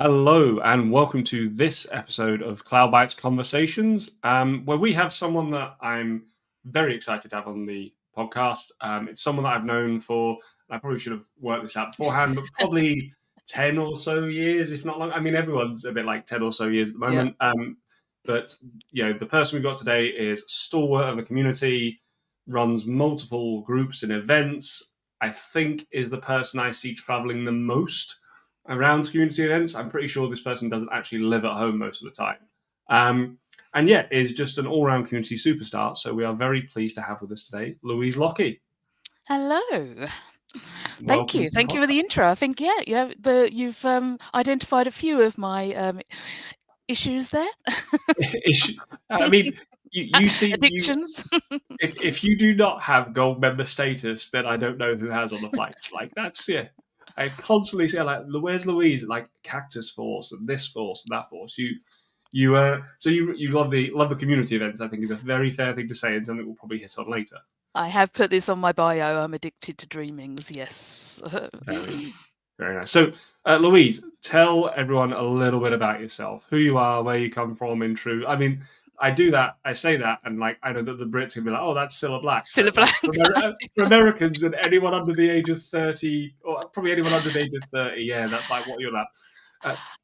Hello, and welcome to this episode of CloudBites Conversations, where we have someone that I'm very excited to have on the podcast. It's someone that I've known for, I probably should have worked this out beforehand, but probably 10 or so years, if not long. I mean, everyone's a bit like 10 or so years at the Yeah. moment. But, the person we've got today is stalwart of the community, runs multiple groups and events. I think is the person I see traveling the most around community events. I'm pretty sure this person doesn't actually live at home most of the time. And yet is just an all-round community superstar. So we are very pleased to have with us today, Louise Lockie. Hello. Thank Welcome you. to the Thank you for podcast. the intro. I think, you've identified a few of my issues there. I mean, you see, Addictions. if you do not have gold member status, then I don't know who has on the flights. Like that's I constantly say like, "Where's Louise?" Like Cactus Force and this force and that force. You love the community events. I think is a very fair thing to say, and something we'll probably hit on later. I have put this on my bio. I'm addicted to dreamings. Yes. Very, very nice. So, Louise, tell everyone a little bit about yourself, who you are, where you come from. In true, I mean, I do that, I say that, and like I know that the Brits can be like, "Oh, that's Cilla Black," Still a but like blank. for Americans and anyone under the age of 30, or probably anyone under the age of 30, yeah, that's like what you're at.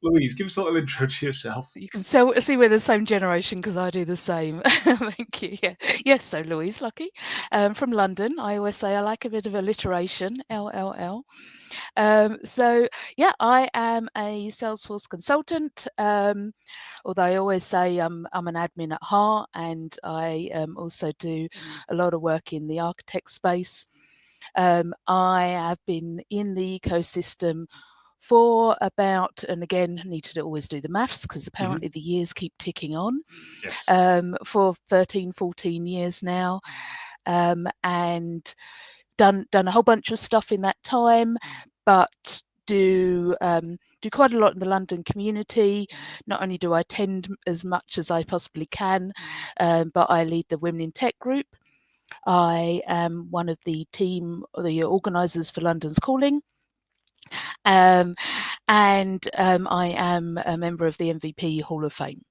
Louise, give us a little intro to yourself. You can see we're the same generation because I do the same. Thank you. Yeah. Yes, so Louise Lockie, from London. I always say I like a bit of alliteration, LLL. So, yeah, I am a Salesforce consultant, although I always say I'm an admin at heart, and I also do a lot of work in the architect space. I have been in the ecosystem for about, and again, need to always do the maths because apparently the years keep ticking on, Yes. for 13, 14 years now, and done a whole bunch of stuff in that time, but do quite a lot in the London community. Not only do I attend as much as I possibly can, but I lead the Women in Tech group. I am one of the organisers for London's Calling. And I am a member of the MVP Hall of Fame.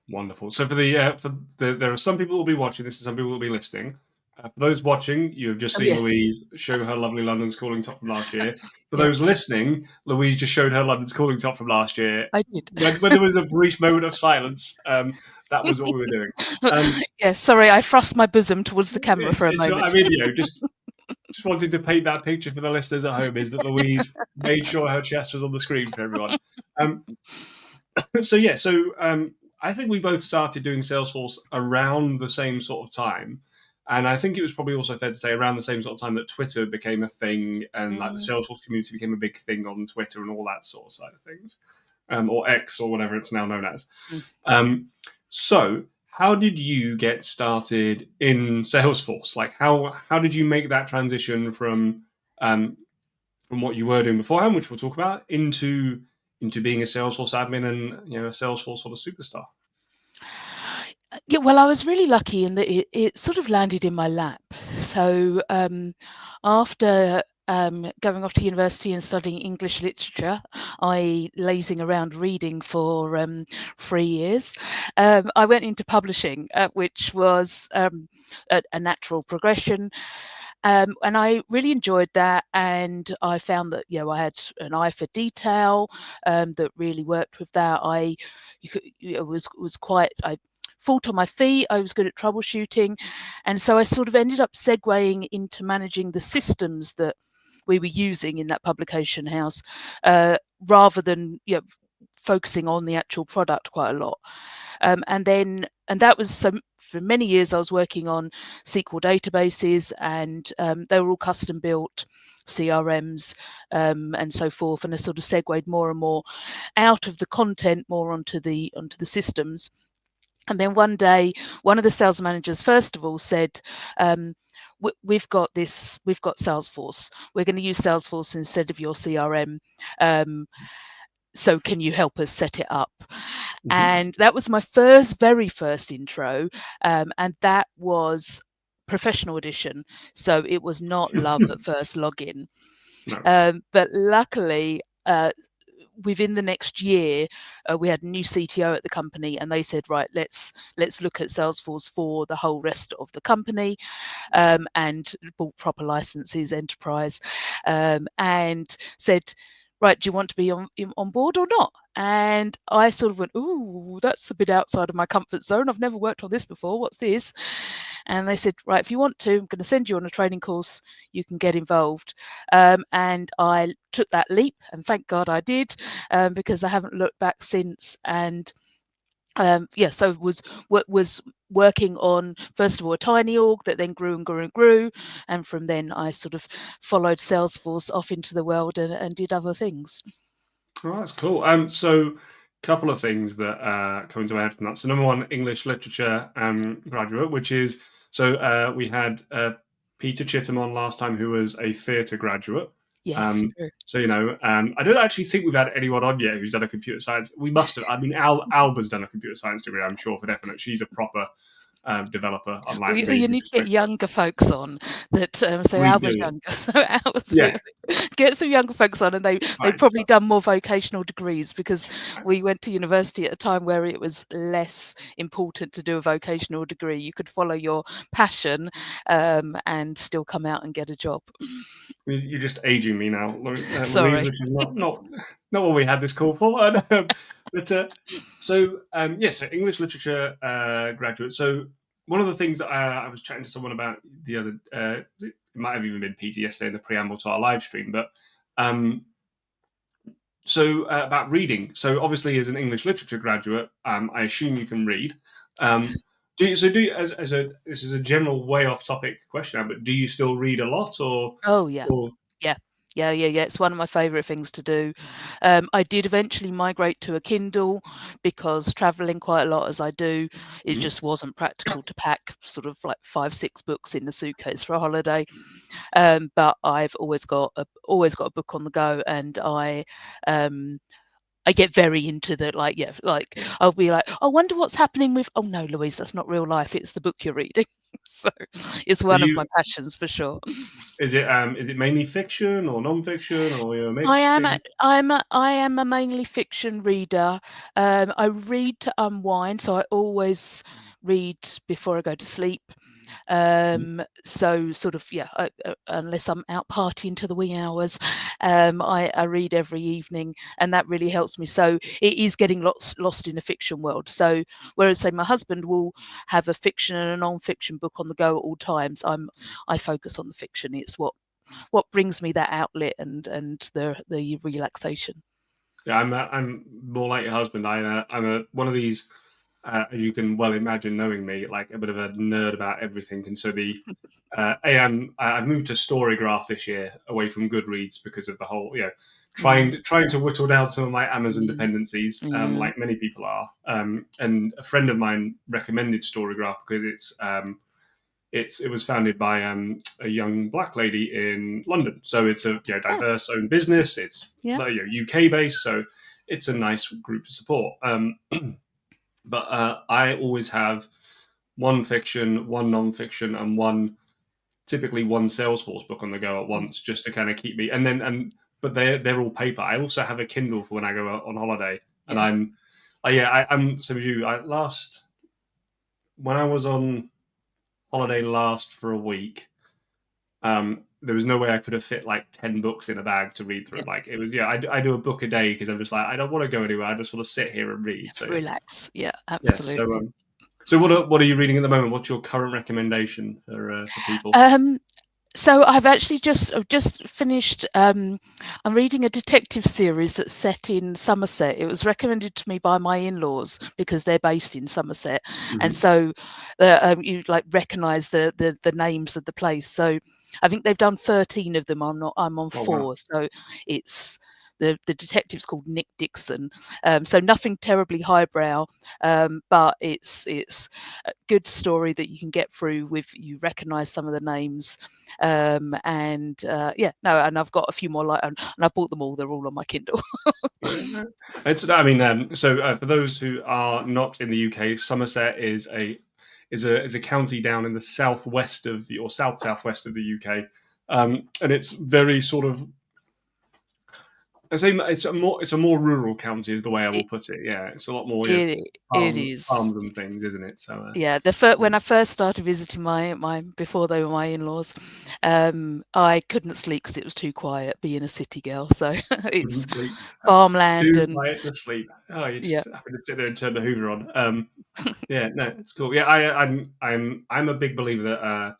Wonderful. So there are some people who will be watching this and some people will be listening. For those watching, you have just seen Yes. Louise show her lovely London's Calling top from last year. For Yeah. those listening, Louise just showed her London's Calling top from last year. I did. When there was a brief moment of silence, that was what we were doing. Yeah, sorry, I thrust my bosom towards the camera for a moment. I mean, just wanted to paint that picture for the listeners at home is that Louise made sure her chest was on the screen for everyone. I think we both started doing Salesforce around the same sort of time. And I think it was probably also fair to say around the same sort of time that Twitter became a thing and like the Salesforce community became a big thing on Twitter and all that sort of side of things, or X or whatever it's now known as. So how did you get started in Salesforce? Like how did you make that transition from what you were doing beforehand, which we'll talk about, into being a Salesforce admin and a Salesforce sort of superstar? Yeah, well, I was really lucky in that it sort of landed in my lap. So after going off to university and studying English literature, I lazing around reading for 3 years, I went into publishing, which was a natural progression. And I really enjoyed that, and I found that I had an eye for detail that really worked with that. I thought on my feet. I was good at troubleshooting, and so I sort of ended up segueing into managing the systems that we were using in that publication house, rather than focusing on the actual product quite a lot. And that was for many years I was working on SQL databases, and they were all custom built CRMs and so forth, and I sort of segued more and more out of the content more onto the systems. And then one day, one of the sales managers, first of all, said, we've got Salesforce. We're going to use Salesforce instead of your CRM. So can you help us set it up? And that was my very first intro. And that was Professional Edition. So it was not love at first login. No. But luckily, within the next year, we had a new CTO at the company, and they said, right, let's look at Salesforce for the whole rest of the company, and bought proper licenses, enterprise, and said, right, do you want to be on board or not? And I sort of went, ooh, that's a bit outside of my comfort zone. I've never worked on this before. What's this? And they said, right, if you want to, I'm going to send you on a training course. You can get involved. And I took that leap, and thank God I did, because I haven't looked back since. And so was working on, first of all, a tiny org that then grew and grew and grew, and from then I sort of followed Salesforce off into the world and did other things. Oh, that's cool. So couple of things that come into my head from that. So number one, English literature graduate, which is we had Peter Chittum on last time, who was a theatre graduate. Yes, Um, true. I don't actually think we've had anyone on yet who's done a computer science. We must have. I mean, Alba's done a computer science degree, I'm sure, for definite. She's a proper developer, Well, unlike me, you who need to just get went to younger folks on that. So we Alba's do. younger, so Alba's Yeah. get some younger folks on, and they've Right. So probably done more vocational degrees, because we went to university at a time where it was less important to do a vocational degree. You could follow your passion, and still come out and get a job. you're just aging me now, Louise, Sorry. which is not what we had this call for. But so English literature graduate. So one of the things that I was chatting to someone about the other, it might have even been Peter yesterday in the preamble to our live stream, but um, about reading. So obviously, as an English literature graduate, I assume you can read. This is a general way off topic question, but do you still read a lot, Oh, yeah. or Yeah. Yeah. It's one of my favourite things to do. I did eventually migrate to a Kindle, because travelling quite a lot as I do, it Mhm. just wasn't practical to pack sort of like 5, 6 books in the suitcase for a holiday. But I've always got a book on the go, and um, I get very into the, like I'll be like, I wonder what's happening with. Oh no, Louise, that's not real life. It's the book you're reading. So it's are one of my you? passions for sure. Is it mainly fiction or non-fiction, or a I mixed am a, things? I am a mainly fiction reader. I read to unwind, so I always read before I go to sleep. So sort of, yeah, unless I'm out partying to the wee hours, I read every evening, and that really helps me. So it is getting lost in a fiction world. So whereas, say, my husband will have a fiction and a non-fiction book on the go at all times, I focus on the fiction. It's what brings me that outlet and the relaxation. Yeah, I'm more like your husband. I'm a one of these, as you can well imagine, knowing me, like a bit of a nerd about everything. And so I've moved to Storygraph this year, away from Goodreads, because of the whole, Mm, trying to whittle down some of my Amazon mm, dependencies, yeah. like many people are. And a friend of mine recommended Storygraph because it was founded by a young black lady in London. So it's a Oh, diverse owned business. It's yeah, UK based, so it's a nice group to support. But I always have one fiction, one non-fiction, and typically one Salesforce book on the go at mm, once, just to kind of keep me. But they're all paper. I also have a Kindle for when I go out on holiday, and yeah, I'm same as you. When I was on holiday last for a week, there was no way I could have fit like 10 books in a bag to read yeah. through. Like it was, I do a book a day because I'm just like, I don't want to go anywhere. I just want to sit here and read. So Relax. Yeah, yeah. So, absolutely. so what are you reading at the moment? What's your current recommendation for people? Um, So I've just finished. I'm reading a detective series that's set in Somerset. It was recommended to me by my in-laws because they're based in Somerset, and Hmm. so you like recognise the names of the place. So I think they've done 13 of them. I'm on Oh wow. 4. So it's the detective's called Nick Dixon. So nothing terribly highbrow, but it's a good story that you can get through with. You recognise some of the names, yeah, no, and I've got a few more, and I bought them all. They're all on my Kindle. Yeah, no. I mean, for those who are not in the UK, Somerset is a county down in the southwest of the or southwest of the UK, and it's very sort of I say it's a more rural county is the way I will It put it. Yeah, it's a lot more it is. farms and things, isn't it? So Yeah, when I first started visiting my before they were my in-laws, I couldn't sleep because it was too quiet being a city girl. So it's sleep. farmland Too and quiet to sleep. Oh, you yeah, just happen to sit there and turn the Hoover on. Yeah, no, it's cool. Yeah, I'm a big believer that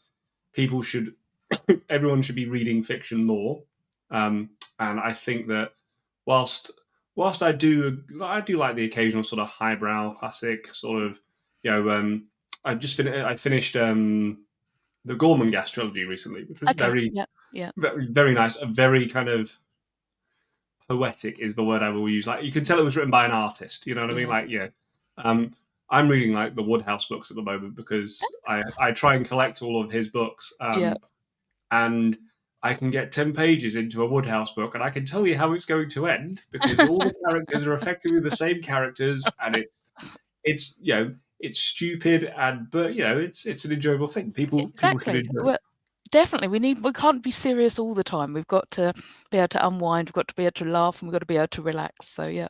people should everyone should be reading fiction more. And I think that whilst whilst I do like the occasional sort of highbrow classic sort of I finished the Gorman Gas trilogy recently, which was okay, yeah, yeah, very nice. A very kind of poetic is the word I will use. Like you can tell it was written by an artist. You know what I mean? yeah, Like I'm reading like the Woodhouse books at the moment because I try and collect all of his books. yeah. And I can get 10 pages into a Woodhouse book and I can tell you how it's going to end because all the characters are effectively the same characters and it's it's stupid and but it's an enjoyable thing. People should Exactly. enjoy it. Well, definitely, we can't be serious all the time. We've got to be able to unwind. We've got to be able to laugh, and we've got to be able to relax. So yeah,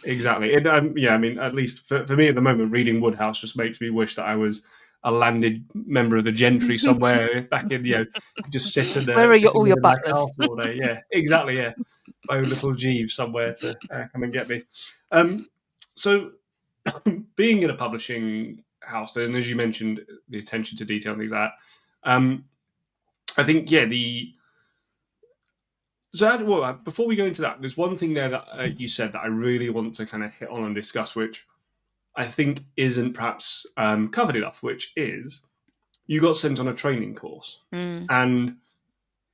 Exactly. I mean, at least for me at the moment, reading Woodhouse just makes me wish that I was a landed member of the gentry somewhere back in, could just where are sit in all your my butlers? castle all day. Yeah, exactly. Yeah, my own little Jeeves somewhere to come and get me. Um, so, being in a publishing house, and as you mentioned, the attention to detail and things like that, I think, before we go into that, there's one thing there that you said that I really want to kind of hit on and discuss, which I think isn't perhaps covered enough, which is you got sent on a training course. Mm, And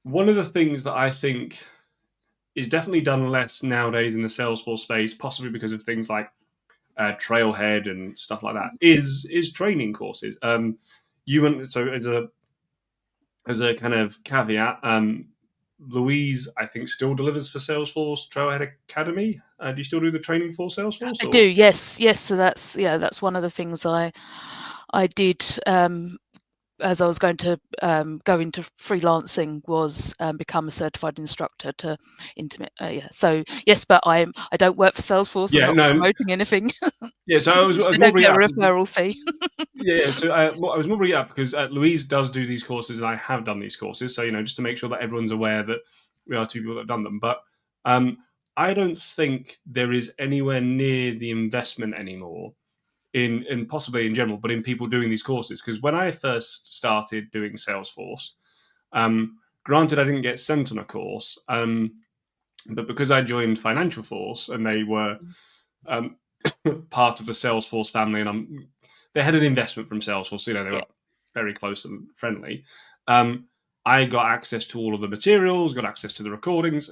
one of the things that I think is definitely done less nowadays in the Salesforce space, possibly because of things like Trailhead and stuff like that, is training courses. You went so as a kind of caveat. Louise, I think, still delivers for Salesforce Trailhead Academy. Do you still do the training for Salesforce, I do. or Yes, yes. So that's one of the things I did. As I was going to go into freelancing, was become a certified instructor to intimate. Yeah. So yes, but I don't work for Salesforce. I'm yeah, not no, promoting anything. yeah. So I was I more don't bringing get it a up. referral fee. Yeah, so I was more bringing it up because Louise does do these courses, and I have done these courses. So just to make sure that everyone's aware that we are two people that have done them. But um, I don't think there is anywhere near the investment anymore in possibly in general, but in people doing these courses. Because when I first started doing Salesforce, granted I didn't get sent on a course, but because I joined Financial Force and they were um, part of the Salesforce family, and they had an investment from Salesforce. They Yeah. were very close and friendly. Um, I got access to all of the materials, got access to the recordings.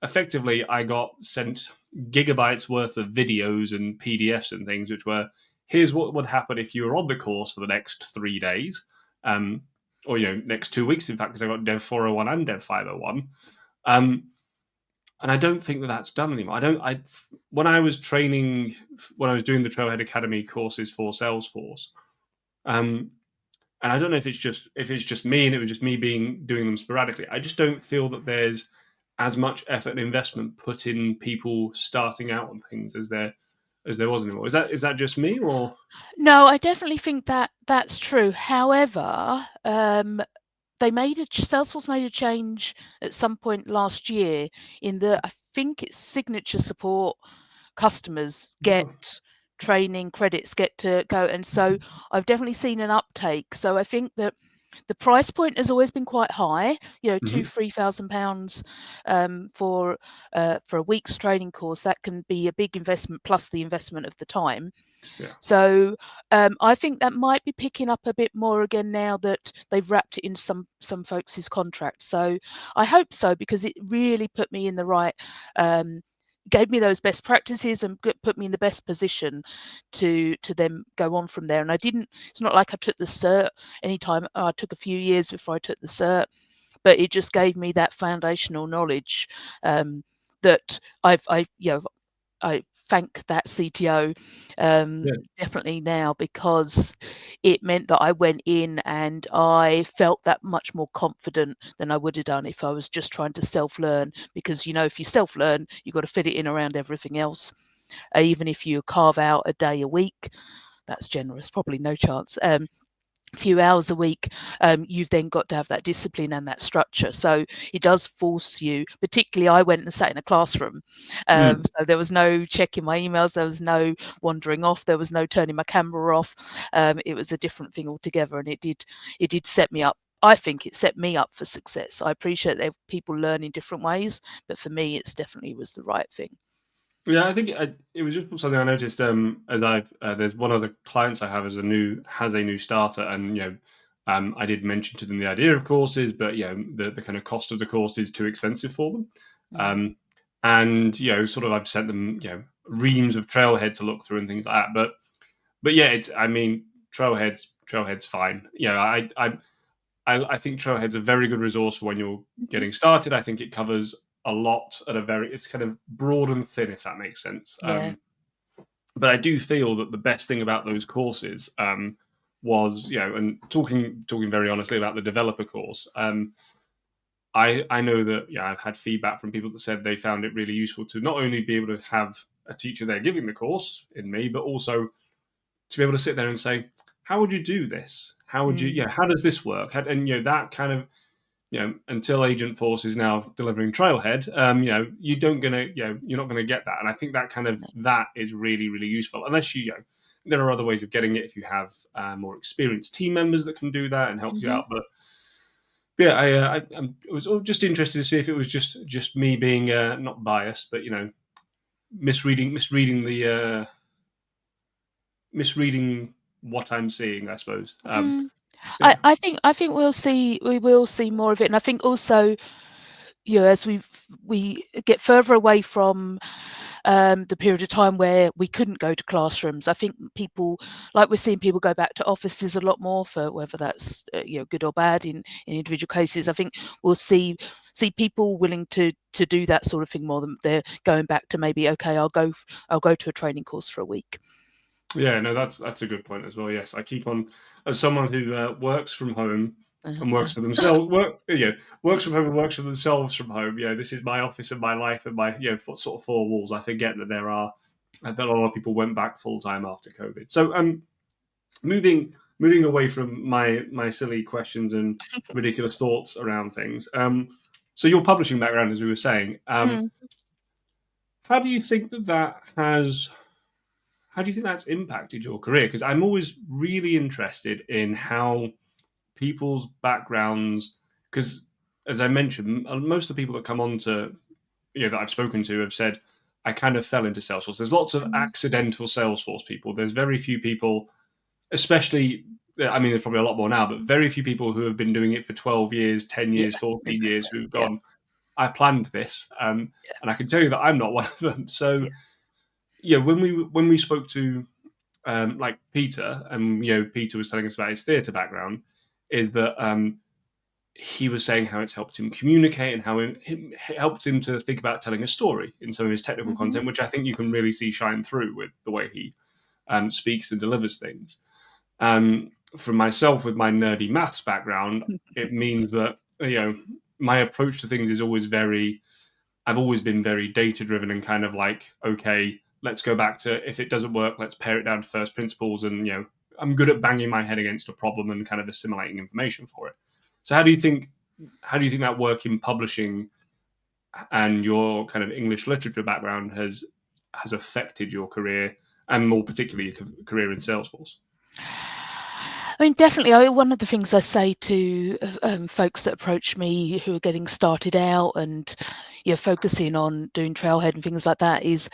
Effectively, I got sent gigabytes worth of videos and PDFs and things, which were here's what would happen if you were on the course for the next 3 days, or next 2 weeks. In fact, because I got Dev 401 and Dev 501. And I don't think that that's done anymore. I don't. I when I was training, when I was doing the Trailhead Academy courses for Salesforce, um, and I don't know if it's just me and it was just me being doing them sporadically. I just don't feel that there's as much effort and investment put in people starting out on things as there was anymore. Is that just me or? No, I definitely think that that's true. However, Salesforce made a change at some point last year in that I think its signature support customers get training credits, get to go, and so I've definitely seen an uptake. So I think that the price point has always been quite high, Mm-hmm. £2,000-3,000 for a week's training course. That can be a big investment plus the investment of the time. Yeah. So I think that might be picking up a bit more again now that they've wrapped it in some folks' contracts. So I hope so, because it really put me in the right, gave me those best practices and put me in the best position to then go on from there. And I didn't. It's not like I took the cert anytime. I took a few years before I took the cert, but it just gave me that foundational knowledge that I thank that CTO Yeah. definitely now, because it meant that I went in and I felt that much more confident than I would have done if I was just trying to self-learn. Because, if you self-learn, you've got to fit it in around everything else. Even if you carve out a day a week, that's generous, probably no chance. Few hours a week, you've then got to have that discipline and that structure. So it does force you. Particularly, I went and sat in a classroom, Mm. so there was no checking my emails, there was no wandering off, there was no turning my camera off. It was a different thing altogether, and it did set me up. I think it set me up for success. I appreciate that people learn in different ways, but for me, it's definitely was the right thing. Yeah, I think it was just something I noticed. As I've there's one of the clients I have has a new starter, and I did mention to them the idea of courses, but the kind of cost of the course is too expensive for them. Mm. Um, and sort of I've sent them reams of Trailhead to look through and things like that. But yeah, it's I mean Trailhead's fine. I think Trailhead's a very good resource for when you're Mhm. getting started. I think it covers a lot at a very it's kind of broad and thin, if that makes sense. Yeah. But I do feel that the best thing about those courses was, and talking very honestly about the developer course. I know that I've had feedback from people that said they found it really useful to not only be able to have a teacher there giving the course in me, but also to be able to sit there and say, how would you do this? How would you, Mm. how does this work? And that kind of, until Agent Force is now delivering Trailhead, you don't gonna, you're not gonna get that. And I think that kind of No. that is really, really useful. Unless there are other ways of getting it if you have more experienced team members that can do that and help you Mhm. out. But yeah, I was just interested to see if it was just me being not biased, but misreading what I'm seeing, I suppose. Mm. So I, yeah, I think I think we will see more of it, and I think also, as we get further away from the period of time where we couldn't go to classrooms, I think people, like we're seeing people go back to offices a lot more, for whether that's good or bad in individual cases. I think we'll see people willing to do that sort of thing more than they're going back to, maybe, okay, I'll go to a training course for a week. yeah, no, that's a good point as well. Yes, I keep on as someone who works from home and Uh, works for themselves. Works from home and works for themselves from home. This is my office and my life and my sort of four walls. I forget that that a lot of people went back full time after COVID. So moving away from my silly questions and ridiculous thoughts around things. So your publishing background, as we were saying, mm, how do you think that has how do you think that's impacted your career? Because I'm always really interested in how people's backgrounds, because as I mentioned, most of the people that come on to, that I've spoken to have said, I kind of fell into Salesforce. There's lots of mm, accidental Salesforce people. There's very few people, especially, I mean, there's probably a lot more now, but very few people who have been doing it for 12 years, 10 yeah, years, 14 exactly. years, who've Yeah, gone, I planned this. yeah, And I can tell you that I'm not one of them. So, yeah. when we spoke to like Peter, and Peter was telling us about his theatre background, is that he was saying how it's helped him communicate and how it helped him to think about telling a story in some of his technical Mhm. content, which I think you can really see shine through with the way he speaks and delivers things. For myself, with my nerdy maths background, it means that my approach to things is always very I've always been very data driven and kind of like, okay, let's go back to if it doesn't work, let's pare it down to first principles. And, I'm good at banging my head against a problem and kind of assimilating information for it. So how do you think that work in publishing and your kind of English literature background has affected your career and more particularly your career in Salesforce? I mean, definitely. One of the things I say to folks that approach me who are getting started out and focusing on doing trailhead and things like that is,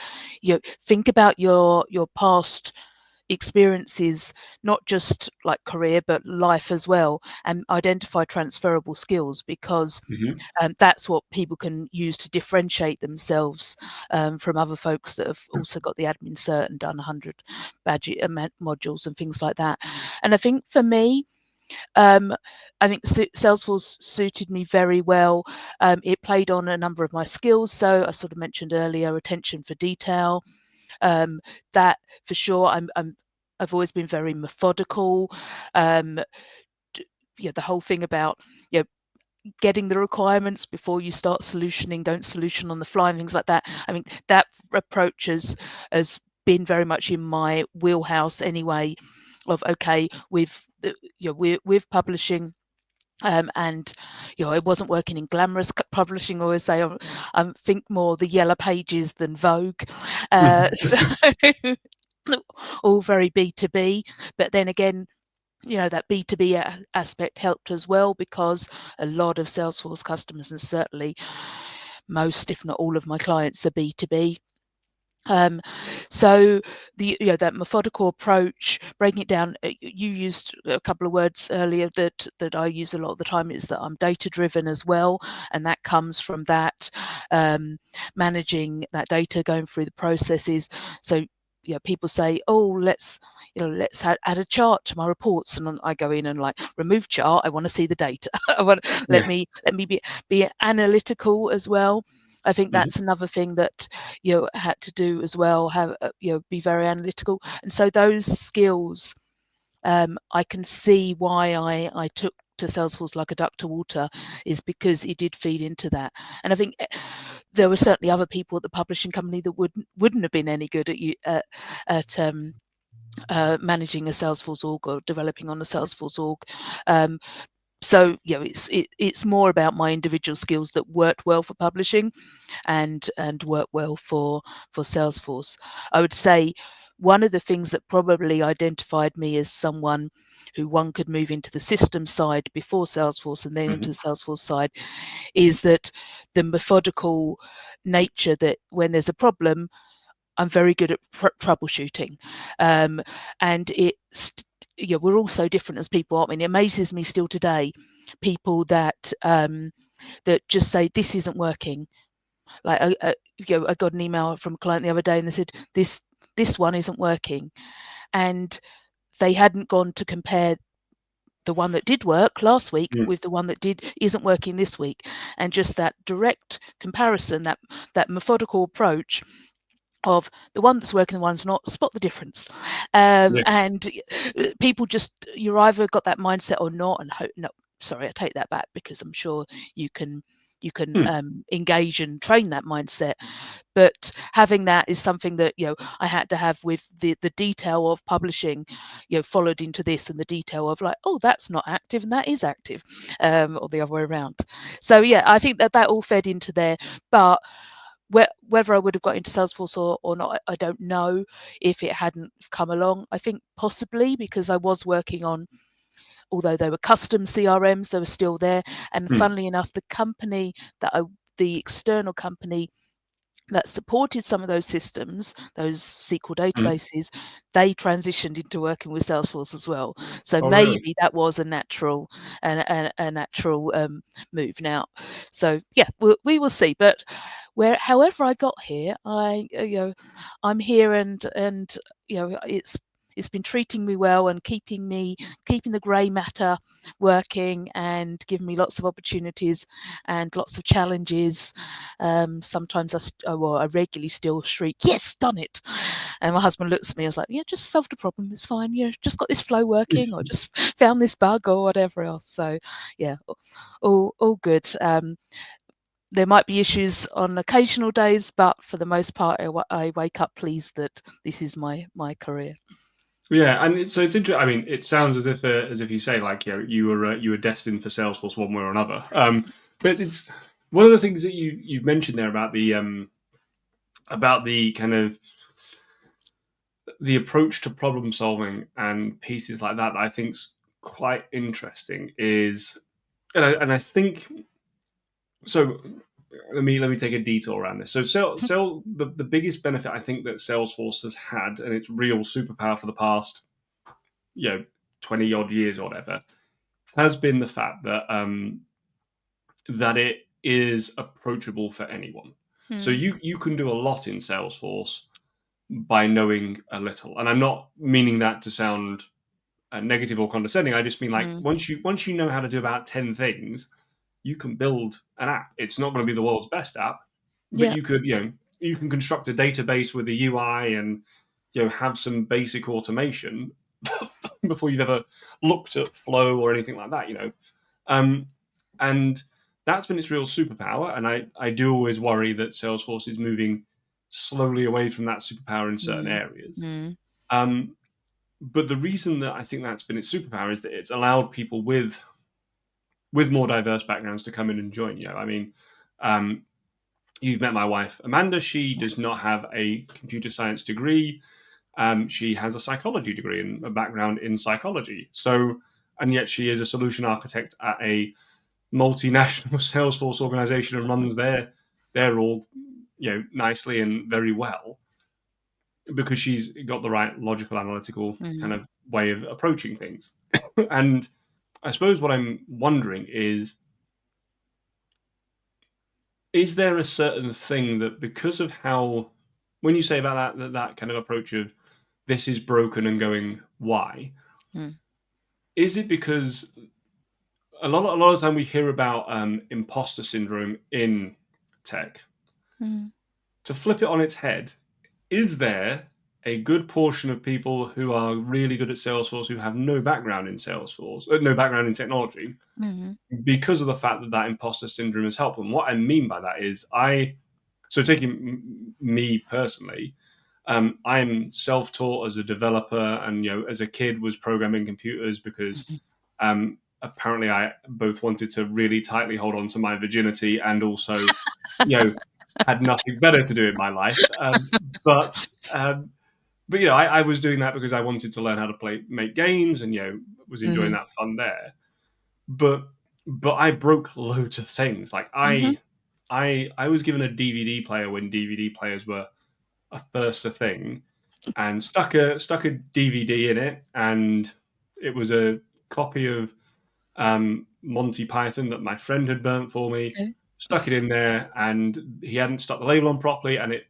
think about your past experiences, not just like career but life as well, and identify transferable skills, because Mm-hmm. that's what people can use to differentiate themselves from other folks that have also got the admin cert and done 100 badge modules and things like that. And I think for me, um, I think Salesforce suited me very well. It played on a number of my skills. So I sort of mentioned earlier, attention for detail, That for sure. I've always been very methodical. Um, yeah, the whole thing about you know getting the requirements before you start solutioning, don't solution on the fly and things like that. I mean, that approach has been very much in my wheelhouse anyway. Of okay, with publishing. And it wasn't working in glamorous publishing. I always say I think more the Yellow Pages than Vogue. So all very B2B, but then again, that B2B aspect helped as well, because a lot of Salesforce customers, and certainly most, if not all of my clients, are B2B. So that methodical approach, breaking it down. You used a couple of words earlier that I use a lot of the time, is that I'm data driven as well, and that comes from that managing that data, going through the processes. So people say, oh, let's add a chart to my reports, and I go in and like, remove chart, I want to see the data. I want let Yeah. me be analytical as well. I think Mhm. that's another thing that had to do as well, have be very analytical. And so those skills, I can see why I took to Salesforce like a duck to water, is because it did feed into that. And I think there were certainly other people at the publishing company that wouldn't have been any good at managing a Salesforce org or developing on a Salesforce org. So it's more about my individual skills that worked well for publishing and work well for Salesforce. I would say one of the things that probably identified me as someone who one could move into the system side before Salesforce and then into Mhm. the Salesforce side is that the methodical nature, that when there's a problem, I'm very good at troubleshooting, and it's we're all so different as people, aren't we? And it amazes me still today, people that that just say this isn't working. Like I got an email from a client the other day, and they said this one isn't working, and they hadn't gone to compare the one that did work last week Mm. with the one that isn't working this week, and just that direct comparison, that methodical approach of the one that's working, the one's not, spot the difference. Yeah. And people just, you're either got that mindset or not. And no, sorry, I take that back, because I'm sure you can Hmm. engage and train that mindset, but having that is something that I had to have with the detail of publishing, followed into this, and the detail of like, oh, that's not active and that is active, or the other way around. So yeah, I think that all fed into there. But whether I would have got into Salesforce or not, I don't know, if it hadn't come along. I think possibly because I was working on, although they were custom CRMs, they were still there. And Hmm. funnily enough, the external company that supported some of those systems, those SQL Hmm. databases, they transitioned into working with Salesforce as well. So Oh, really? maybe that was a natural move now. So yeah, we will see. But however I got here, I'm here, and it's been treating me well and keeping the grey matter working, and giving me lots of opportunities and lots of challenges. Sometimes I regularly still shriek, "Yes, done it!" And my husband looks at me and is like, "Yeah, just solved a problem. It's fine. Just got this flow working, or just found this bug, or whatever else." So, yeah, all good. There might be issues on occasional days, but for the most part, I wake up pleased that this is my career. Yeah, and so it's interesting. I mean, it sounds as if you say, like, you were destined for Salesforce one way or another. But it's one of the things that you've mentioned there about the kind of the approach to problem solving and pieces like that I think's quite interesting. Is and I think so. Let me take a detour around this. So, the biggest benefit I think that Salesforce has had, and its real superpower for the past, 20 odd years or whatever, has been the fact that it is approachable for anyone. So Mm, you can do a lot in Salesforce by knowing a little, and I'm not meaning that to sound negative or condescending. I just mean, like, mm, once you know how to do about 10 things, you can build an app. It's not going to be the world's best app, but yeah. you could. you can construct a database with a UI and have some basic automation before you've ever looked at flow or anything like that. Um, and that's been its real superpower. And I do always worry that Salesforce is moving slowly away from that superpower in certain Mm. areas. Mm. Um, but the reason that I think that's been its superpower is that it's allowed people with more diverse backgrounds to come in and join. I mean, um, you've met my wife, Amanda. She does not have a computer science degree. She has a psychology degree and a background in psychology. So, and yet she is a solution architect at a multinational Salesforce organization and runs their org, nicely and very well because she's got the right logical, analytical kind Mm. of way of approaching things. And I suppose what I'm wondering is there a certain thing that because of how when you say about that kind of approach of this is broken and going why, Mm. is it because a lot of time we hear about imposter syndrome in tech? Mm. To flip it on its head, is there a good portion of people who are really good at Salesforce who have no background in Salesforce, no background in technology, Mm. because of the fact that imposter syndrome has helped them? What I mean by that is, so taking me personally, I'm self-taught as a developer, and as a kid was programming computers because Mhm. apparently I both wanted to really tightly hold on to my virginity and also, you know, had nothing better to do in my life. But um, I was doing that because I wanted to learn how to make games, and was enjoying Mhm. that fun there. But I broke loads of things. Like Mhm. I was given a DVD player when DVD players were a thing, and stuck a DVD in it, and it was a copy of Monty Python that my friend had burnt for me. Okay. Stuck it in there, and he hadn't stuck the label on properly, and it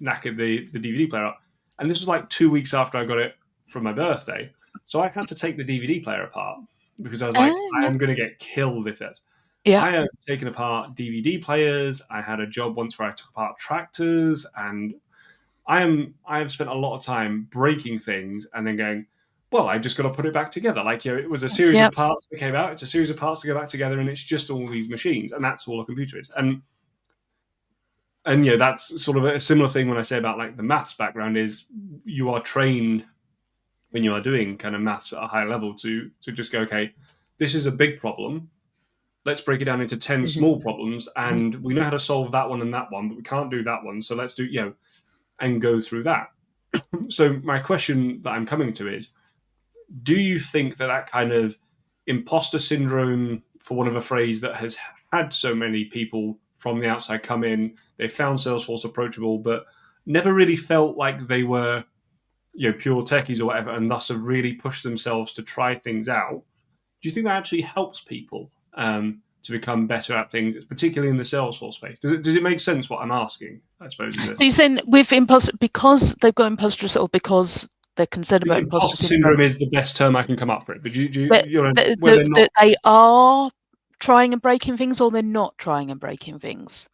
knackered the DVD player up. And this was like 2 weeks after I got it for my birthday, so I had to take the DVD player apart because I was like, Oh, I yeah. am going to get killed if this. Yeah. I have taken apart DVD players. I had a job once where I took apart tractors, and I have spent a lot of time breaking things and then going, well, I just got to put it back together. Like it was a series Yeah. of parts that came out. It's a series of parts to go back together, and it's just all these machines, and that's all a computer is. And that's sort of a similar thing when I say about like the maths background is you are trained when you are doing kind of maths at a high level to just go, okay, this is a big problem. Let's break it down into 10 Mhm. small problems, Mhm. and we know how to solve that one and that one, but we can't do that one. So let's do and go through that. So my question that I'm coming to is, do you think that kind of imposter syndrome, for one of a phrase that has had so many people from the outside come in, they found Salesforce approachable, but never really felt like they were pure techies or whatever, and thus have really pushed themselves to try things out? Do you think that actually helps people to become better at things, particularly in the Salesforce space? Does it make sense what I'm asking? I suppose is So you're saying with imposter because they've got imposter or because they're concerned about imposter imposter syndrome, syndrome is the best term I can come up for it. But that where they're not they are trying and breaking things, or they're not trying and breaking things?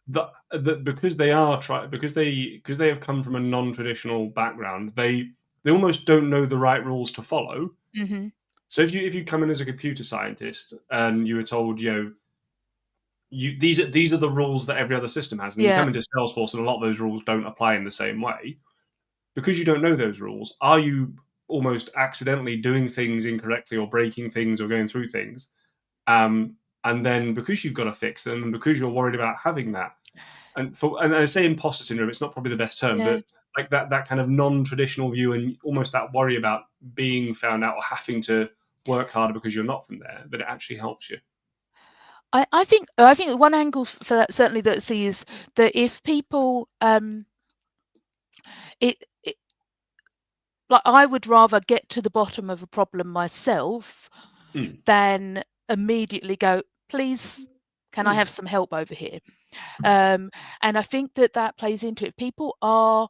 because they are because they have come from a non-traditional background, they almost don't know the right rules to follow. Mhm. So if you come in as a computer scientist and you were told, these are the rules that every other system has, and you Yeah. come into Salesforce and a lot of those rules don't apply in the same way because you don't know those rules. Are you almost accidentally doing things incorrectly or breaking things or going through things? And then because you've got to fix them and because you're worried about having that, and I say imposter syndrome, it's not probably the best term, Yeah. but like that kind of non-traditional view and almost that worry about being found out or having to work harder because you're not from there, that it actually helps you. I think the one angle for that certainly that I see is that if people it like I would rather get to the bottom of a problem myself Mm. than immediately go, please, can I Mm. have some help over here? And I think that plays into it. People are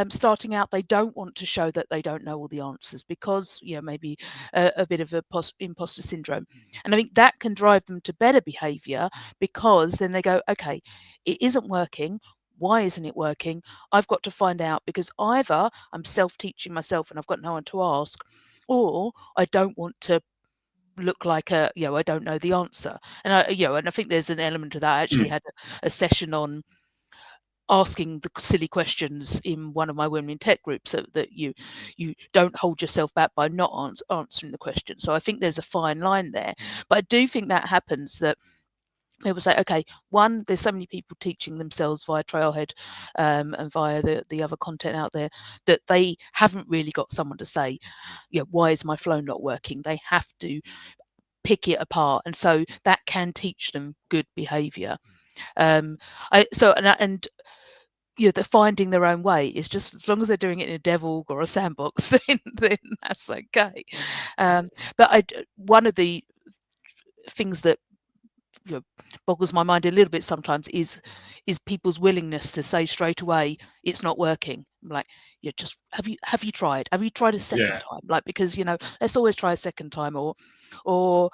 starting out, they don't want to show that they don't know all the answers because maybe a bit of a imposter syndrome, and I think that can drive them to better behaviour because then they go, okay, it isn't working. why isn't it working? I've got to find out, because either I'm self-teaching myself and I've got no one to ask, or I don't want to look like I don't know the answer. And I think there's an element to that. I actually Mm. had a session on asking the silly questions in one of my women in tech groups, so that you don't hold yourself back by not answering the question. So I think there's a fine line there, but I do think that happens, that people say, okay, one, there's so many people teaching themselves via Trailhead, and via the other content out there, that they haven't really got someone to say, why is my flow not working? They have to pick it apart, and so that can teach them good behavior. um I so and the finding their own way is just, as long as they're doing it in a dev org or a sandbox, then that's okay. But one of the things that boggles my mind a little bit sometimes is people's willingness to say straight away it's not working. I'm like, just have you tried? Have you tried a second Yeah. time? Like, because let's always try a second time, or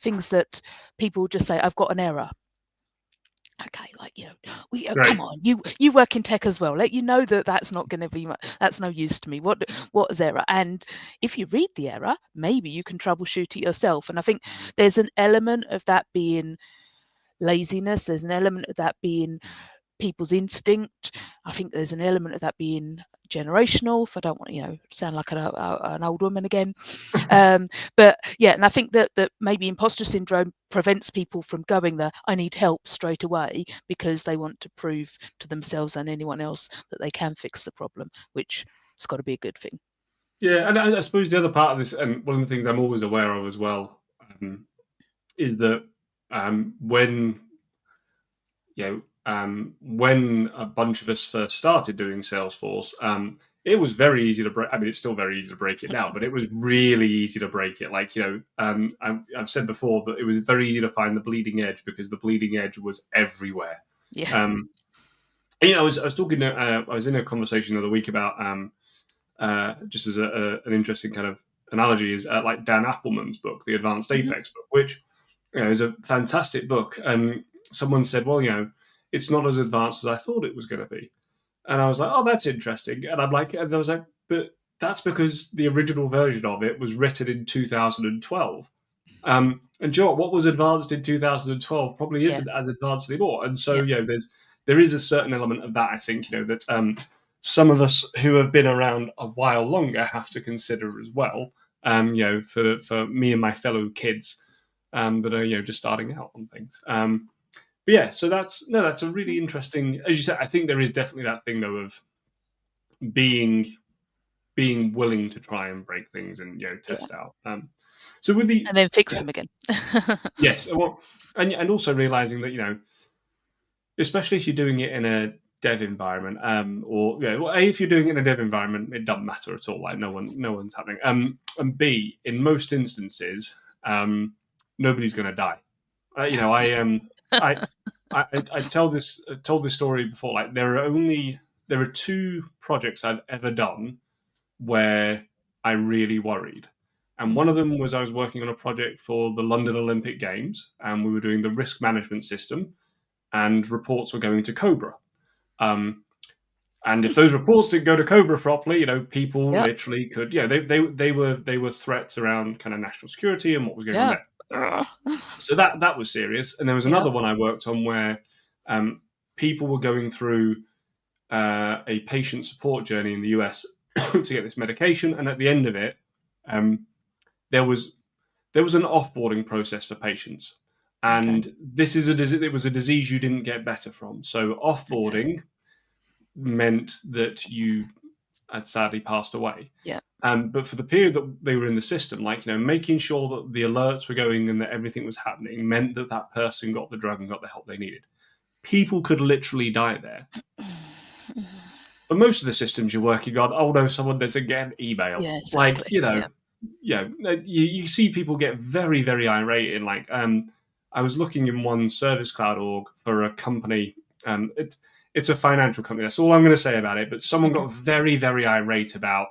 things that people just say, I've got an error. Okay, like, come Great. on, you work in tech as well. Let you know that that's not going to be that's no use to me. What is error? And if you read the error, maybe you can troubleshoot it yourself. And I think there's an element of that being laziness. There's an element of that being people's instinct. I think there's an element of that being generational, if I don't want sound like an old woman again. But yeah, and I think that maybe imposter syndrome prevents people from going there, I need help straight away, because they want to prove to themselves and anyone else that they can fix the problem, which has got to be a good thing. Yeah, and I suppose the other part of this, and one of the things I'm always aware of as well, is that when when a bunch of us first started doing Salesforce, it was very easy to break. I mean, it's still very easy to break it now, but it was really easy to break it. Like, I've said before that it was very easy to find the bleeding edge, because the bleeding edge was everywhere. Yeah. Um, I was talking. I was in a conversation the other week about just as an interesting kind of analogy, is like Dan Appleman's book, The Advanced Hmm. Apex book, which is a fantastic book. And someone said, well, it's not as advanced as I thought it was going to be. And I was like, oh, that's interesting. And I was like, but that's because the original version of it was written in 2012. And Joe, what was advanced in 2012 probably Yeah. isn't as advanced anymore. And so, Yeah. there is a certain element of that, I think, that some of us who have been around a while longer have to consider as well. For me and my fellow kids that are just starting out on things. But yeah, so that's a really interesting. As you said, I think there is definitely that thing though of being being willing to try and break things and Yeah. test out. So with the And then fix them again. yes, well, and also realizing that especially if you're doing it in a dev environment, or well, A, if you're doing it in a dev environment, it doesn't matter at all. Like no one's happening. And B, in most instances, nobody's going to die. I I told this story before. Like there are two projects I've ever done where I really worried. And one Mm. of them was I was working on a project for the London Olympic Games, and we were doing the risk management system, and reports were going to Cobra. Um, and if those reports didn't go to Cobra properly, people Yep. literally could, they were threats around kind of national security and what was going on Yeah. there. So that was serious. And there was Yeah. another one I worked on where um, people were going through a patient support journey in the US to get this medication, and at the end of it, um, there was an offboarding process for patients, Okay. and it was a disease you didn't get better from. So Okay. offboarding meant that you had sadly passed away. Yeah. But for the period that they were in the system, like making sure that the alerts were going and that everything was happening meant that that person got the drug and got the help they needed. People could literally die there. For most of the systems you're working on, oh no, someone doesn't get an email. Yeah, Like, exactly. Yeah. you see people get very, very irate in like, I was looking in one service cloud org for a company. It's a financial company. That's all I'm going to say about it. But someone Mhm. got very, very irate about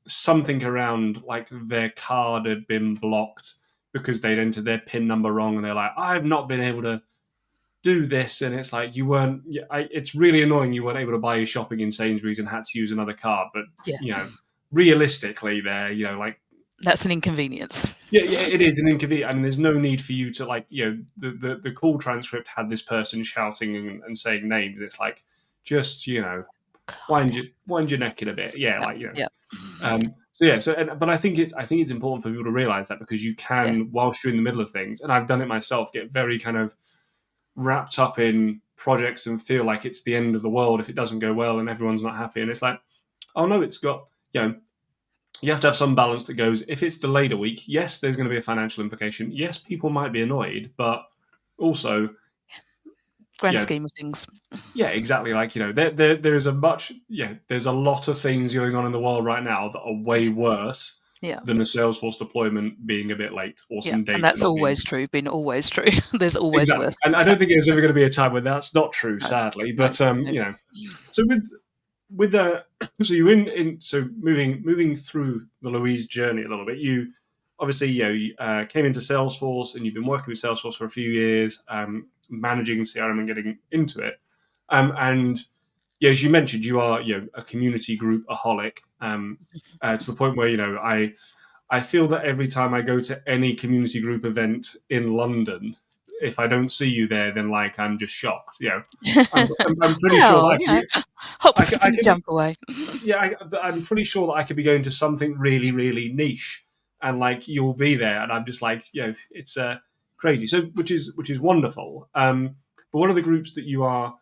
something around like their card had been blocked because they'd entered their PIN number wrong, and they're like, I've not been able to do this, and it's like you weren't. It's really annoying you weren't able to buy your shopping in Sainsbury's and had to use another card. But Yeah, realistically, like that's an inconvenience. yeah, it is an inconvenience. I mean, there's no need for you to like the call transcript had this person shouting and saying names. It's like just God. wind your neck in a bit. Yeah, Yeah, like yeah, So yeah, but I think it's important for people to realize that because you yeah, can, whilst you're in the middle of things, and I've done it myself, get very kind of wrapped up in projects and feel like it's the end of the world if it doesn't go well and everyone's not happy. And it's like, oh no, it's got you have to have some balance that goes. If it's delayed a week, yes, there's going to be a financial implication. Yes, people might be annoyed, but also, grand you know, scheme of things. yeah, exactly. Like there's there's a lot of things going on in the world right now that are way Yeah, worse yeah, than a Salesforce deployment being a bit late or yeah, some and data that's not being always true, been always true. There's always exactly. worse And I things don't think happening. there's ever going to be a time when that's not true, No, sadly. no, But no. so with the so you in so moving through the Louise journey a little bit, you obviously you came into Salesforce and you've been working with Salesforce for a few years, managing CRM and getting into it, and yeah, as you mentioned, you are a community group aholic, to the point where I feel that every time I go to any community group event in London, if I don't see you there, then like I'm just shocked. I'm pretty sure that Well, hop, skip, I and could be jump away. yeah, I'm pretty sure that I could be going to something really, really niche, and like you'll be there, and I'm just like, it's crazy. So, which is wonderful. But one of the groups that you are,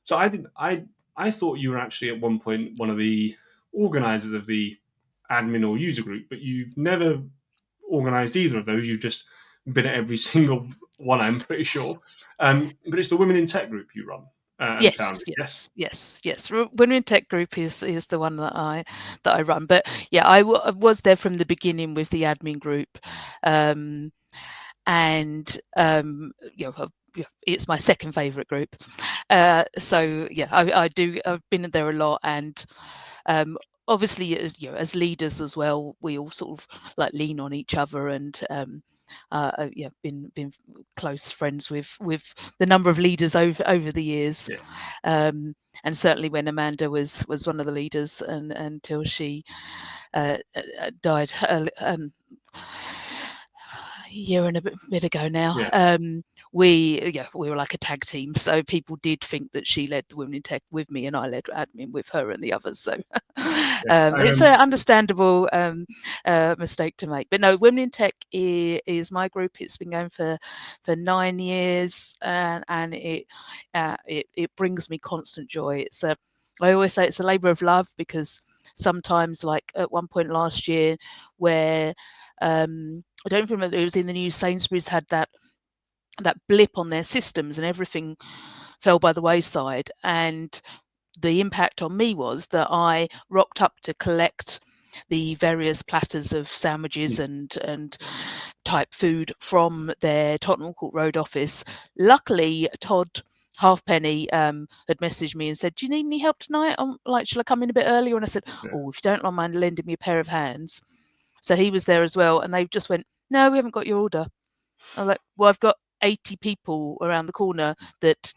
so I thought you were actually at one point one of the organizers of the admin or user group, but you've never organized either of those. You've just been at every single one. I'm pretty sure. But it's the Women in Tech group you run and Yes, founded. Yes. yes, yes, yes. Women Tech Group is the one that I run. But yeah, I was there from the beginning with the admin group, um, and yeah, it's my second favourite group. So yeah, I do. I've been there a lot, and um, obviously, as leaders as well, we all sort of like lean on each other, and yeah, been close friends with the number of leaders over the years, Yeah. and certainly when Amanda was one of the leaders, and until she died. A year and a bit ago now. Yeah. We were like a tag team, so people did think that she led the Women in Tech with me, and I led admin with her and the others. So Yes. it's an understandable mistake to make. But no, Women in Tech is my group. It's been going for 9 years, and it brings me constant joy. I always say it's a labour of love, because sometimes, like at one point last year, where I don't remember, it was in the news, Sainsbury's had that blip on their systems and everything fell by the wayside. And the impact on me was that I rocked up to collect the various platters of sandwiches Mm. and type food from their Tottenham Court Road office. Luckily, Todd Halfpenny had messaged me and said, "Do you need any help tonight? Like, shall I come in a bit earlier?" And I said, Yeah. "Oh, if you don't mind lending me a pair of hands." So he was there as well, and they just went, "No, we haven't got your order." I was like, "Well, I've got 80 people around the corner that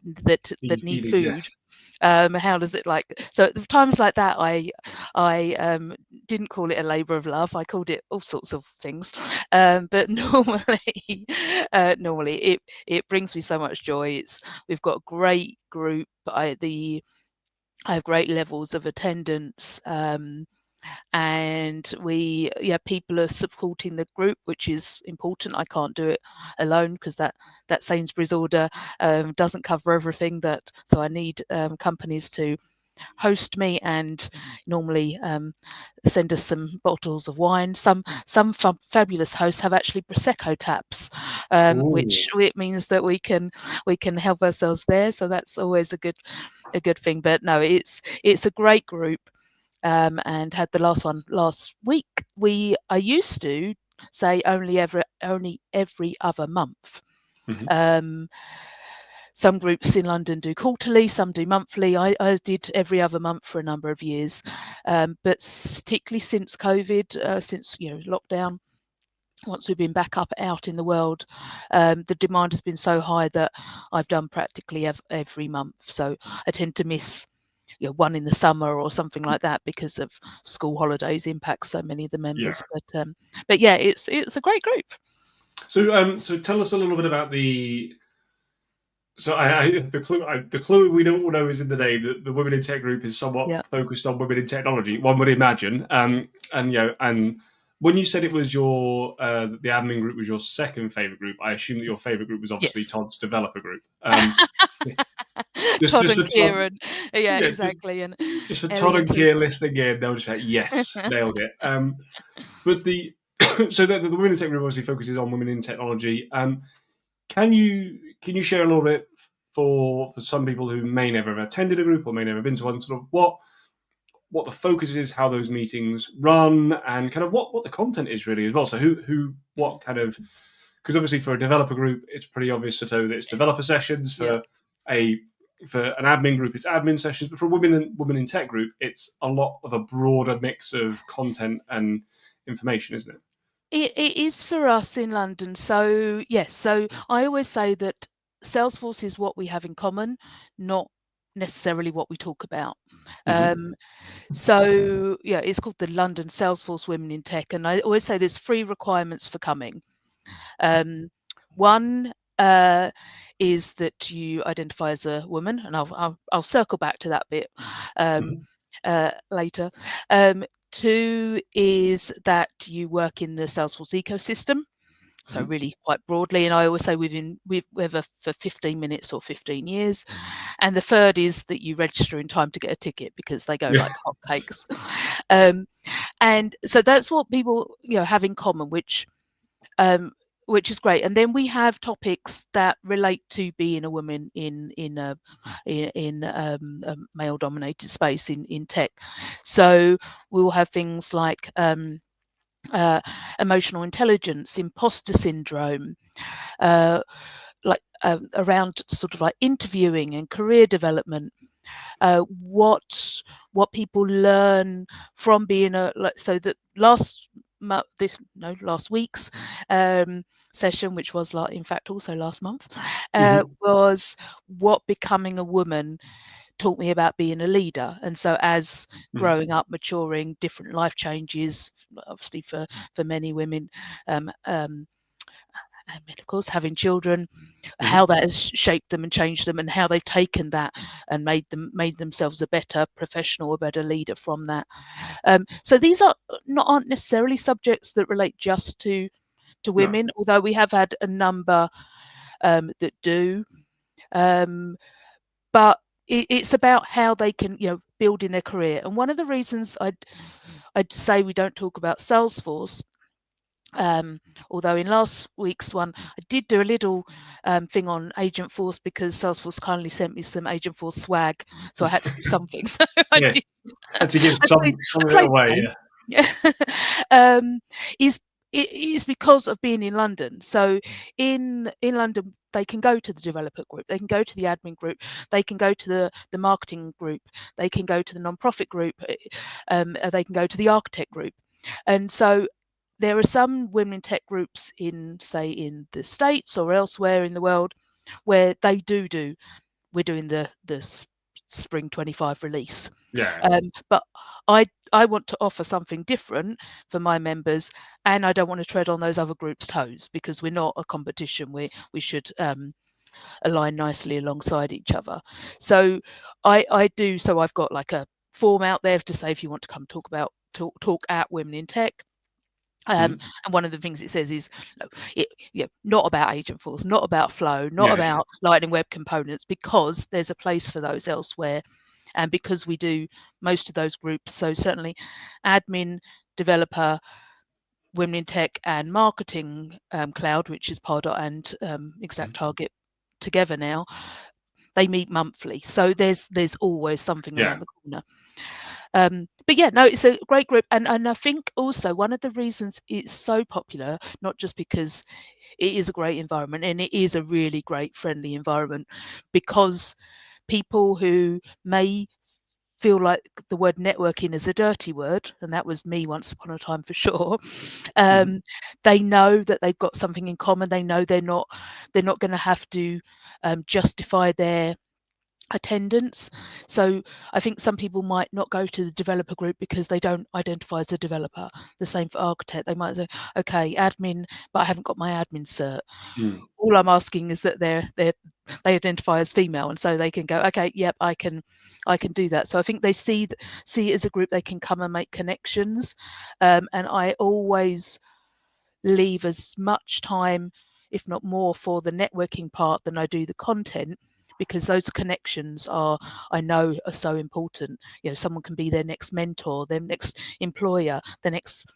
need food. Yes. How does it like?" So at times like that, I didn't call it a labour of love. I called it all sorts of things. But normally it brings me so much joy. We've got a great group. I have great levels of attendance. And people are supporting the group, which is important. I can't do it alone, because that Sainsbury's order doesn't cover everything, so I need companies to host me, and normally send us some bottles of wine. Some fabulous hosts have actually prosecco taps, Ooh. which it means that we can help ourselves there, so that's always a good thing. But no, it's a great group. And had the last one last week. I used to say only every other month. Mhm. Um, some groups in London do quarterly, some do monthly. I did every other month for a number of years, but particularly since COVID, since lockdown, once we've been back up out in the world, the demand has been so high that I've done practically every month. So I tend to miss one in the summer or something like that because of school holidays impacts so many of the Yeah. members. But yeah, it's a great group. So tell us a little bit about the. So the clue we don't know is in the name that the Women in Tech group is somewhat Yeah. focused on women in technology. One would imagine, and when you said it was the admin group was your second favorite group, I assume that your favorite group was obviously Yes. Todd's developer group. Todd Just and for Todd, Kieran. Yeah, yeah, exactly. And just for Ellie Todd and and Pete. Keir listening in, they'll just be like, yes, nailed it. But the so the Women in Tech group obviously focuses on women in technology. Can you share a little bit for some people who may never have attended a group or may never have been to one, sort of what the focus is, how those meetings run, and kind of what the content is really as well. So what kind of, because obviously for a developer group, it's pretty obvious to know that it's developer sessions. Yeah. A for an admin group, it's admin sessions. But for a women in tech group, it's a lot of a broader mix of content and information, isn't it? It is for us in London. So yes, so I always say that Salesforce is what we have in common, not necessarily what we talk about. Mm-hmm. So yeah, it's called the London Salesforce Women in Tech, and I always say there's 3 requirements for coming. One is that you identify as a woman, and I'll circle back to that bit Mm-hmm. later. 2 is that you work in the Salesforce ecosystem. So Mm-hmm. really quite broadly, and I always say we've ever for 15 minutes or 15 years. And the third is that you register in time to get a ticket because they go Yeah. like hotcakes. um, and so that's what people have in common, um, which is great. And then we have topics that relate to being a woman in a male dominated space in tech. So we'll have things like emotional intelligence, imposter syndrome, uh, around sort of like interviewing and career development, what people learn from being so that last week's session, which was in fact also last month, Mm-hmm. was what becoming a woman taught me about being a leader. And so as Mm-hmm. growing up, maturing, different life changes, obviously for many women, and of course having children, Mm-hmm. how that has shaped them and changed them, and how they've taken that and made themselves a better professional, a better leader from that. So these aren't necessarily subjects that relate just to No. women, although we have had a number that do. Um, but it's about how they can build in their career. And one of the reasons I'd say we don't talk about Salesforce, although in last week's one I did do a little thing on Agentforce because Salesforce kindly sent me some Agentforce swag, so I had to do something. So I Yeah. did. Had to give I some of it played the away. game. Yeah. Yeah. um, is it is because of being in London. So in London, they can go to the developer group, they can go to the admin group, they can go to the marketing group, they can go to the non-profit group, they can go to the architect group, and so there are some women in tech groups say in the States or elsewhere in the world where they do. We're doing the spring 25 release, Yeah. but I want to offer something different for my members, and I don't want to tread on those other groups' toes because we're not a competition. We should align nicely alongside each other. So I do. So I've got like a form out there to say if you want to come talk at Women in Tech. Mm-hmm. And one of the things it says is, not about Agentforce, not about Flow, not Yeah. about Lightning Web Components, because there's a place for those elsewhere, and because we do most of those groups. So certainly, admin, developer, women in tech, and marketing cloud, which is Pardot and Exact Target together now, they meet monthly. So there's always something Yeah. around the corner. But yeah, no, it's a great group, and I think also one of the reasons it's so popular, not just because it is a great environment and it is a really great friendly environment, because people who may feel like the word networking is a dirty word, and that was me once upon a time for sure. Mhm. They know that they've got something in common. They know they're not going to have to justify their attendance. So I think some people might not go to the developer group because they don't identify as a developer. The same for architect. They might say, okay, admin, but I haven't got my admin cert. Mm. All I'm asking is that they identify as female, and so they can go, okay, yep, I can do that. So I think they see it as a group they can come and make connections. And I always leave as much time, if not more, for the networking part than I do the content, because those connections I know are so important. Someone can be their next mentor, their next employer, their next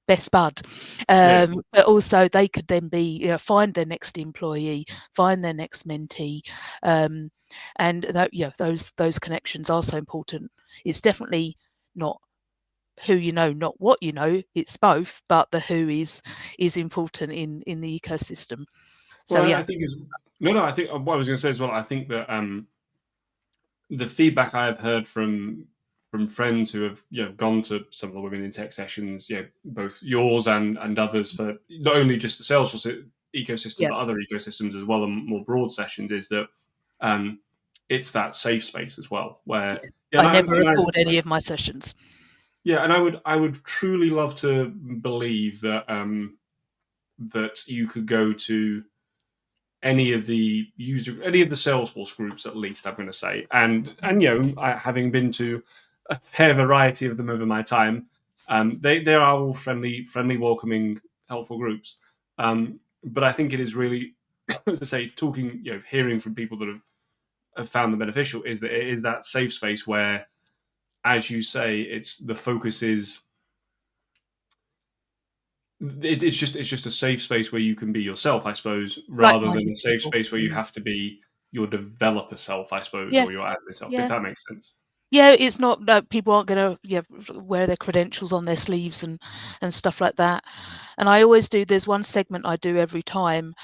best bud, Yeah. but also they could then be find their next employee, find their next mentee, and those connections are so important. It's definitely not who you know, not what you know. It's both, but the who is important in the ecosystem. So Well, yeah, I think is no. I think what I was going to say as well. I think that the feedback I have heard from friends who have gone to some of the women in tech sessions, both yours and others, for not only just the Salesforce ecosystem yeah. but other ecosystems as well, and more broad sessions, is that um, it's that safe space as well where yeah, I and never I record any of my sessions. yeah, and I would truly love to believe that that you could go to any of the Salesforce groups, at least I'm going to say, and having been to a fair variety of them over my time, they are all friendly, welcoming, helpful groups. But I think it is really, as I say, talking, hearing from people that have found them beneficial, is that it is that safe space where, as you say, the focus is it's just a safe space where you can be yourself, I suppose, rather than Like-minded a safe people. space where you have to be your developer self, I suppose, Yeah, or your admin self, if yeah. that makes sense. Yeah, it's not that people aren't going to wear their credentials on their sleeves and stuff like that. And I always do. There's one segment I do every time,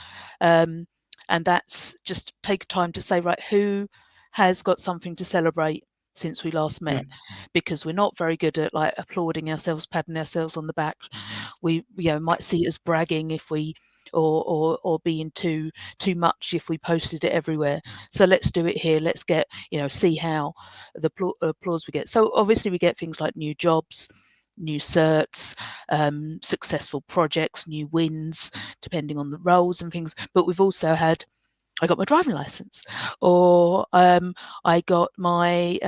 um, and that's just take time to say, right, who has got something to celebrate since we last met, Mm, because we're not very good at like applauding ourselves, patting ourselves on the back. We might see it as bragging if we or being too much if we posted it everywhere. So let's do it here. Let's get see how the applause we get. So obviously we get things like new jobs, new certs, successful projects, new wins, depending on the roles and things. But we've also had I got my driving license, or I got my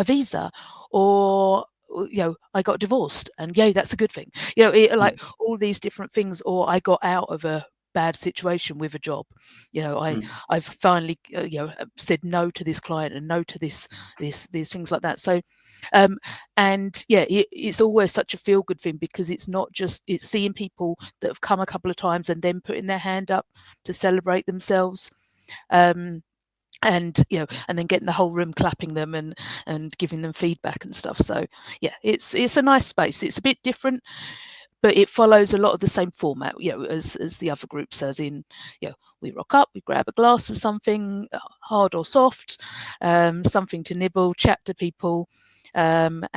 visa, or I got divorced, and yay, that's a good thing. mm, Like all these different things, or I got out of a bad situation with a job. mm. I've finally said no to this client and no to these things like that. So and yeah, it's always such a feel good thing, because it's not just it's seeing people that have come a couple of times and then putting their hand up to celebrate themselves, um, and then getting the whole room clapping them and giving them feedback and stuff. So yeah, it's a nice space. It's a bit different, but it follows a lot of the same format, as the other groups, as in, we rock up, we grab a glass of something hard or soft, something to nibble, chat to people, and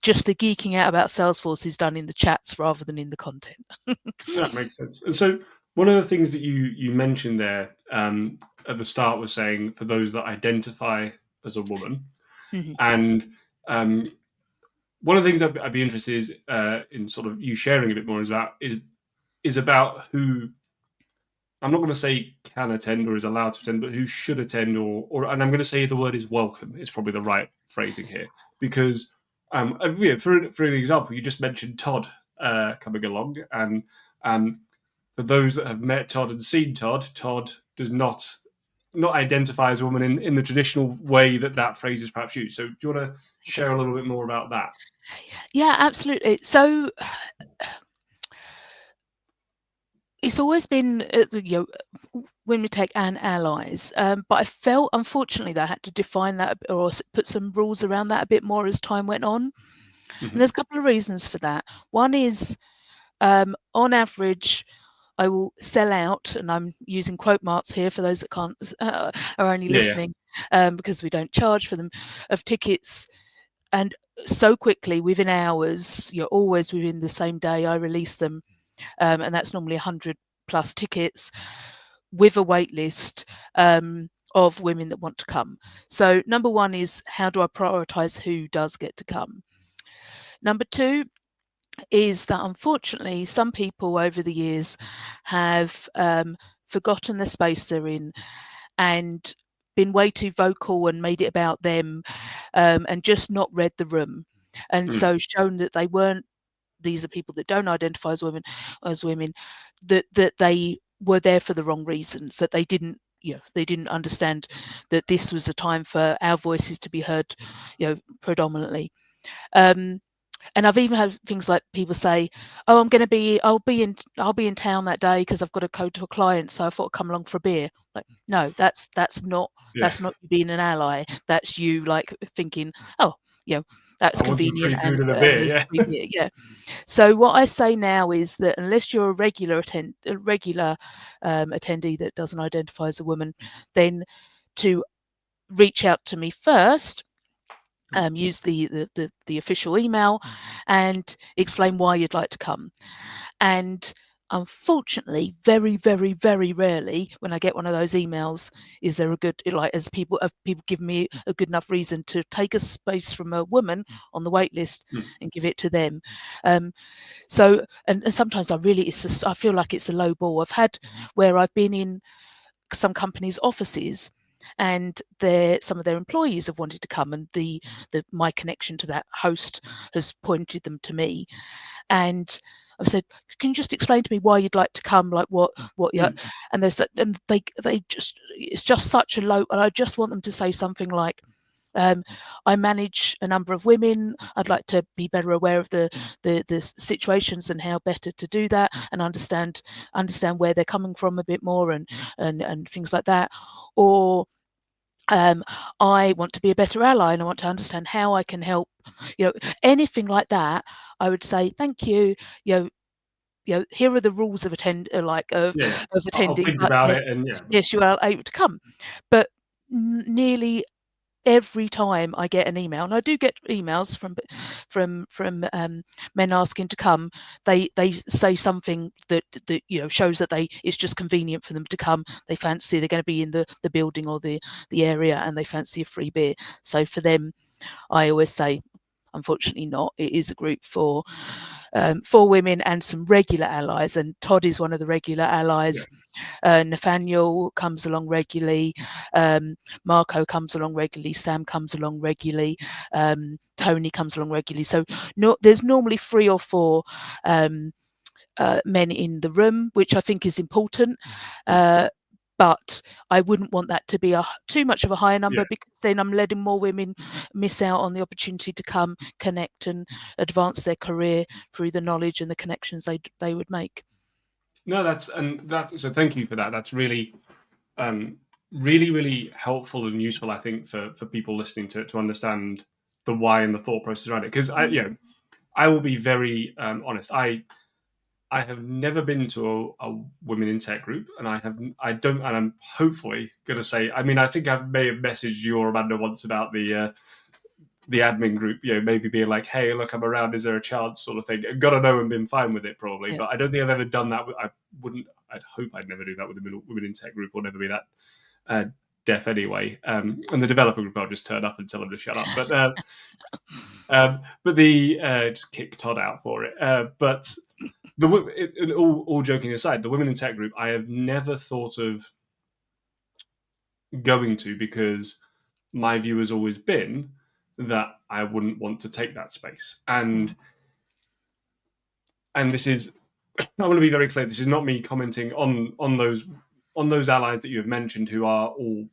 just the geeking out about Salesforce is done in the chats rather than in the content. That makes sense. And so, one of the things that you mentioned there at the start was saying, for those that identify as a woman, Mhm. and um, one of the things I'd be interested is in sort of you sharing a bit more is about who, I'm not going to say can attend or is allowed to attend, but who should attend, and I'm going to say the word is welcome is probably the right phrasing here, because for an example, you just mentioned Todd coming along, and for those that have met Todd and seen Todd, Todd does not identify as a woman in the traditional way that phrase is perhaps used. So do you want to share a little bit more about that? Yeah, absolutely. So it's always been, when we take an allies, but I felt, unfortunately, that I had to define that or put some rules around that a bit more as time went on. And there's Hmm. a couple of reasons for that. One is, on average, I will sell out, and I'm using quote marks here for those that can't are only Yeah, yeah. listening. because we don't charge for them, of tickets. And so quickly, within hours, you're always within the same day, I release them. And that's normally 100 plus tickets with a wait list of women that want to come. So number one is, how do I prioritize who does get to come? Number two is that unfortunately some people over the years have forgotten the space they're in and been way too vocal and made it about them, and just not read the room, and Mm. so shown that they weren't, these are people that don't identify as women, that they were there for the wrong reasons, that they didn't, they didn't understand that this was a time for our voices to be heard, predominantly. um and I've even had things like people say, "Oh, I'll be in town that day because I've got to go to a client, so I thought I'd come along for a beer." Like, no, Yeah, that's not you being an ally. That's you like thinking, "Oh, you know, that's I want some convenient, free food and a and beer. there's Yeah, free beer." Yeah. So what I say now is that unless you're a regular attendee that doesn't identify as a woman, then to reach out to me first, use the official email, and explain why you'd like to come. And unfortunately, very, very, very rarely, when I get one of those emails, is there a good, like, as people have people give me a good enough reason to take a space from a woman on the wait list mm. and give it to them. Um, so, and sometimes I really, it's just, I feel like it's a low ball. I've had where I've been in some companies' offices, and some of their employees have wanted to come, and the my connection to that host has pointed them to me, and I've said, "Can you just explain to me why you'd like to come? Like what you?" Mm. And they just, it's just such a low, and I just want them to say something like, "I manage a number of women. I'd like to be better aware of the situations and how better to do that, and understand where they're coming from a bit more, and things like that." Or, um, "I want to be a better ally, and I want to understand how I can help." Anything like that. I would say, "Thank you. You know, here are the rules of Yeah. of I'll attending, think but about yes, it, and yeah, yes, you are able to come." But nearly every time I get an email, and I do get emails from men asking to come, they say something that shows that it's just convenient for them to come. They fancy they're going to be in the building or the area, and they fancy a free beer. So for them, I always say, unfortunately not. It is a group for women and some regular allies, and Todd is one of the regular yeah. allies. Nathaniel comes along regularly. Marco comes along regularly. Sam comes along regularly. Tony comes along regularly. So there's normally 3 or 4 men in the room, which I think is important. Mm. But I wouldn't want that to be too much of a higher Yeah. number, because then I'm letting more women miss out on the opportunity to come, connect, and advance their career through the knowledge and the connections they would make. No, that's so. Thank you for that. That's really, really, really helpful and useful. I think for people listening to understand the why and the thought process around it. Because I will be very honest. I have never been to a women in tech group, and I don't, and I'm hopefully going to say. I mean, I think I may have messaged you or Amanda once about the admin group, maybe being like, "Hey, look, I'm around. Is there a chance?" sort of thing. Got to know and been fine with it probably, Yeah. but I don't think I've ever done that. I wouldn't. I'd hope I'd never do that with the women in tech group, or never be that uh, deaf anyway. And the developer group, I'll just turn up and tell them to shut up. But the just kick Todd out for it. But all joking aside, the women in tech group, I have never thought of going to, because my view has always been that I wouldn't want to take that space. And Mm. this is, I want to be very clear. This is not me commenting on those allies that you have mentioned, who are all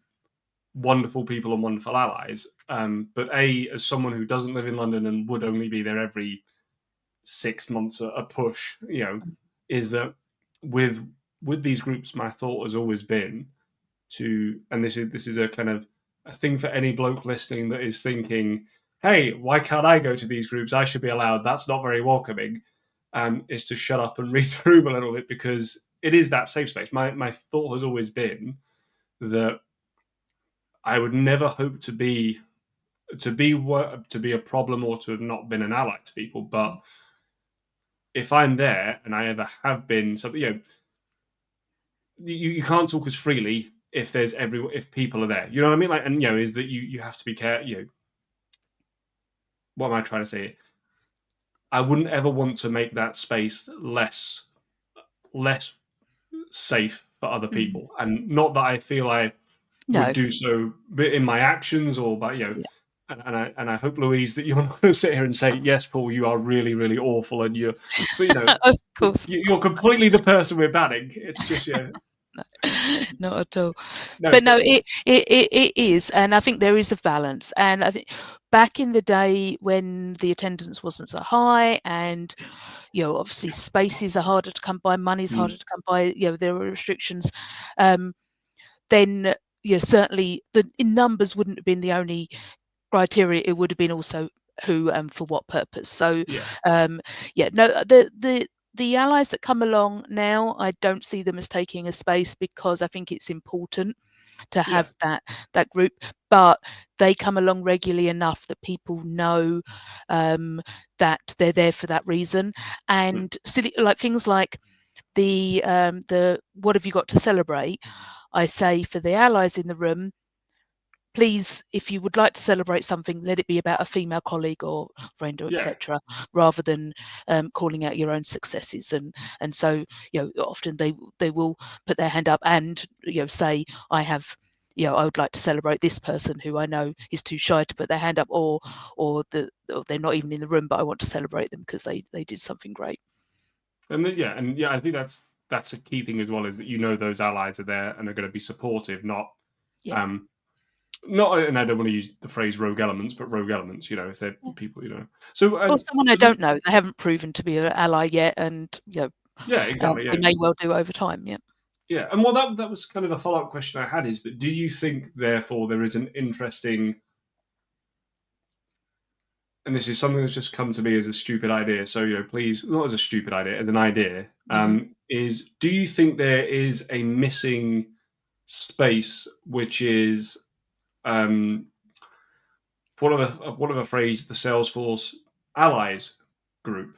wonderful people and wonderful allies. But as someone who doesn't live in London and would only be there every 6 months a push, is that with these groups, my thought has always been to, and this is a kind of a thing for any bloke listening that is thinking, "Hey, why can't I go to these groups? I should be allowed. That's not very welcoming." Is to shut up and read the room a little bit, because it is that safe space. My thought has always been that I would never hope to be a problem or to have not been an ally to people. But if I'm there and I ever have been something, you can't talk as freely if people are there. You know what I mean? Like, and is that you have to be careful. What am I trying to say? I wouldn't ever want to make that space less safe for other Mm. people, and not that I feel I would No. do so in my actions or by Yeah. and I hope, Louise, that you're not going to sit here and say, yes, Paul, you are really, really awful, and but Of course. you're completely the person we're banning. It's just No, not at all. no, But no, but it is, and I think there is a balance. And I think back in the day when the attendance wasn't so high, and obviously spaces are harder to come by, money's mm, harder to come by. There are restrictions. Then certainly in numbers wouldn't have been the only criteria. It would have been also who and for what purpose. So yeah, no, the allies that come along now, I don't see them as taking a space, because I think it's important to yeah, have that group, but they come along regularly enough that people know that they're there for that reason. mm, And silly, like things like the what have you got to celebrate? I say for the allies in the room, please, if you would like to celebrate something, let it be about a female colleague or friend or yeah. etc., rather than calling out your own successes. And so often they will put their hand up and say, I have. I would like to celebrate this person who I know is too shy to put their hand up, or they're not even in the room, but I want to celebrate them because they did something great. And I think that's a key thing as well, is that those allies are there and are going to be supportive, Yeah. um, not, and I don't want to use the phrase rogue elements, but rogue elements. If they're Yeah. people, So Or someone I don't know. They haven't proven to be an ally yet, and yeah, exactly, they yeah, may well do over time. Yeah. yeah. And well, that was kind of a follow up question I had, is that do you think therefore there is an interesting, and this is something that's just come to me as a stupid idea. So please, not as a stupid idea, as an idea. Hmm. Is Do you think there is a missing space, which is um, whatever phrase, the Salesforce allies group,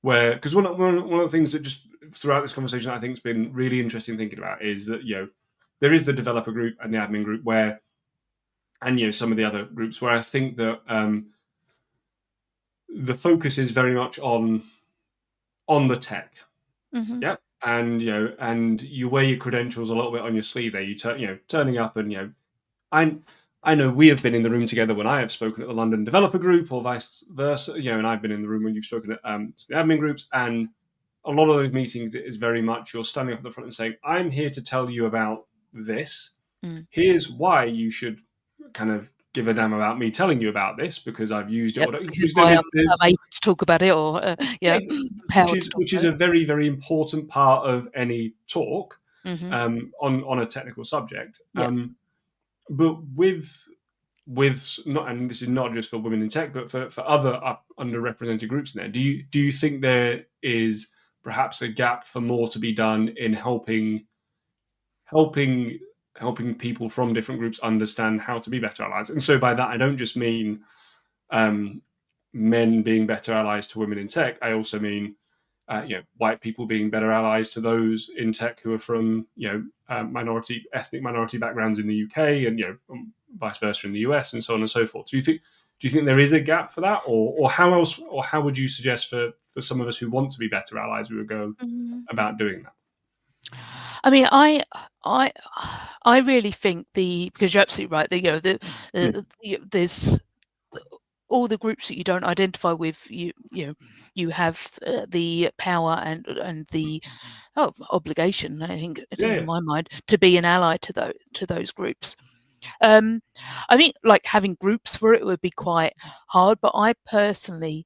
where because one of the things that just throughout this conversation I think has been really interesting thinking about is that there is the developer group and the admin group where, and some of the other groups where I think that the focus is very much on the tech. Hmm. Yep. And you wear your credentials a little bit on your sleeve there. Turning up, and I I know we have been in the room together when I have spoken at the London Developer Group, or vice versa. And I've been in the room when you've spoken at the admin groups, and a lot of those meetings is very much you're standing up at the front and saying, "I'm here to tell you about this. Mm. Here's why you should kind of give a damn about me telling you about this because I've used it." Yep. Or This is because why there's I'm able to talk about it, or yeah, empowered to talk which is about a it. very, very important part of any talk Hmm. on a technical subject. Yep. But with not, and this is not just for women in tech, but for other underrepresented groups in there. Do you think there is perhaps a gap for more to be done in helping helping people from different groups understand how to be better allies? And so by that, I don't just mean um, men being better allies to women in tech. I also mean white people being better allies to those in tech who are from ethnic minority backgrounds in the UK, and vice versa in the US, and so on and so forth. Do you think there is a gap for that, or how else, or how would you suggest for some of us who want to be better allies we would go Mhm. about doing that? I mean, I, I really think because you're absolutely right. Mm. There's all the groups that you don't identify with. You have the power and the obligation. I think, Yeah, in yeah. my mind, to be an ally to those groups. Um, I mean, like having groups for it would be quite hard, but I personally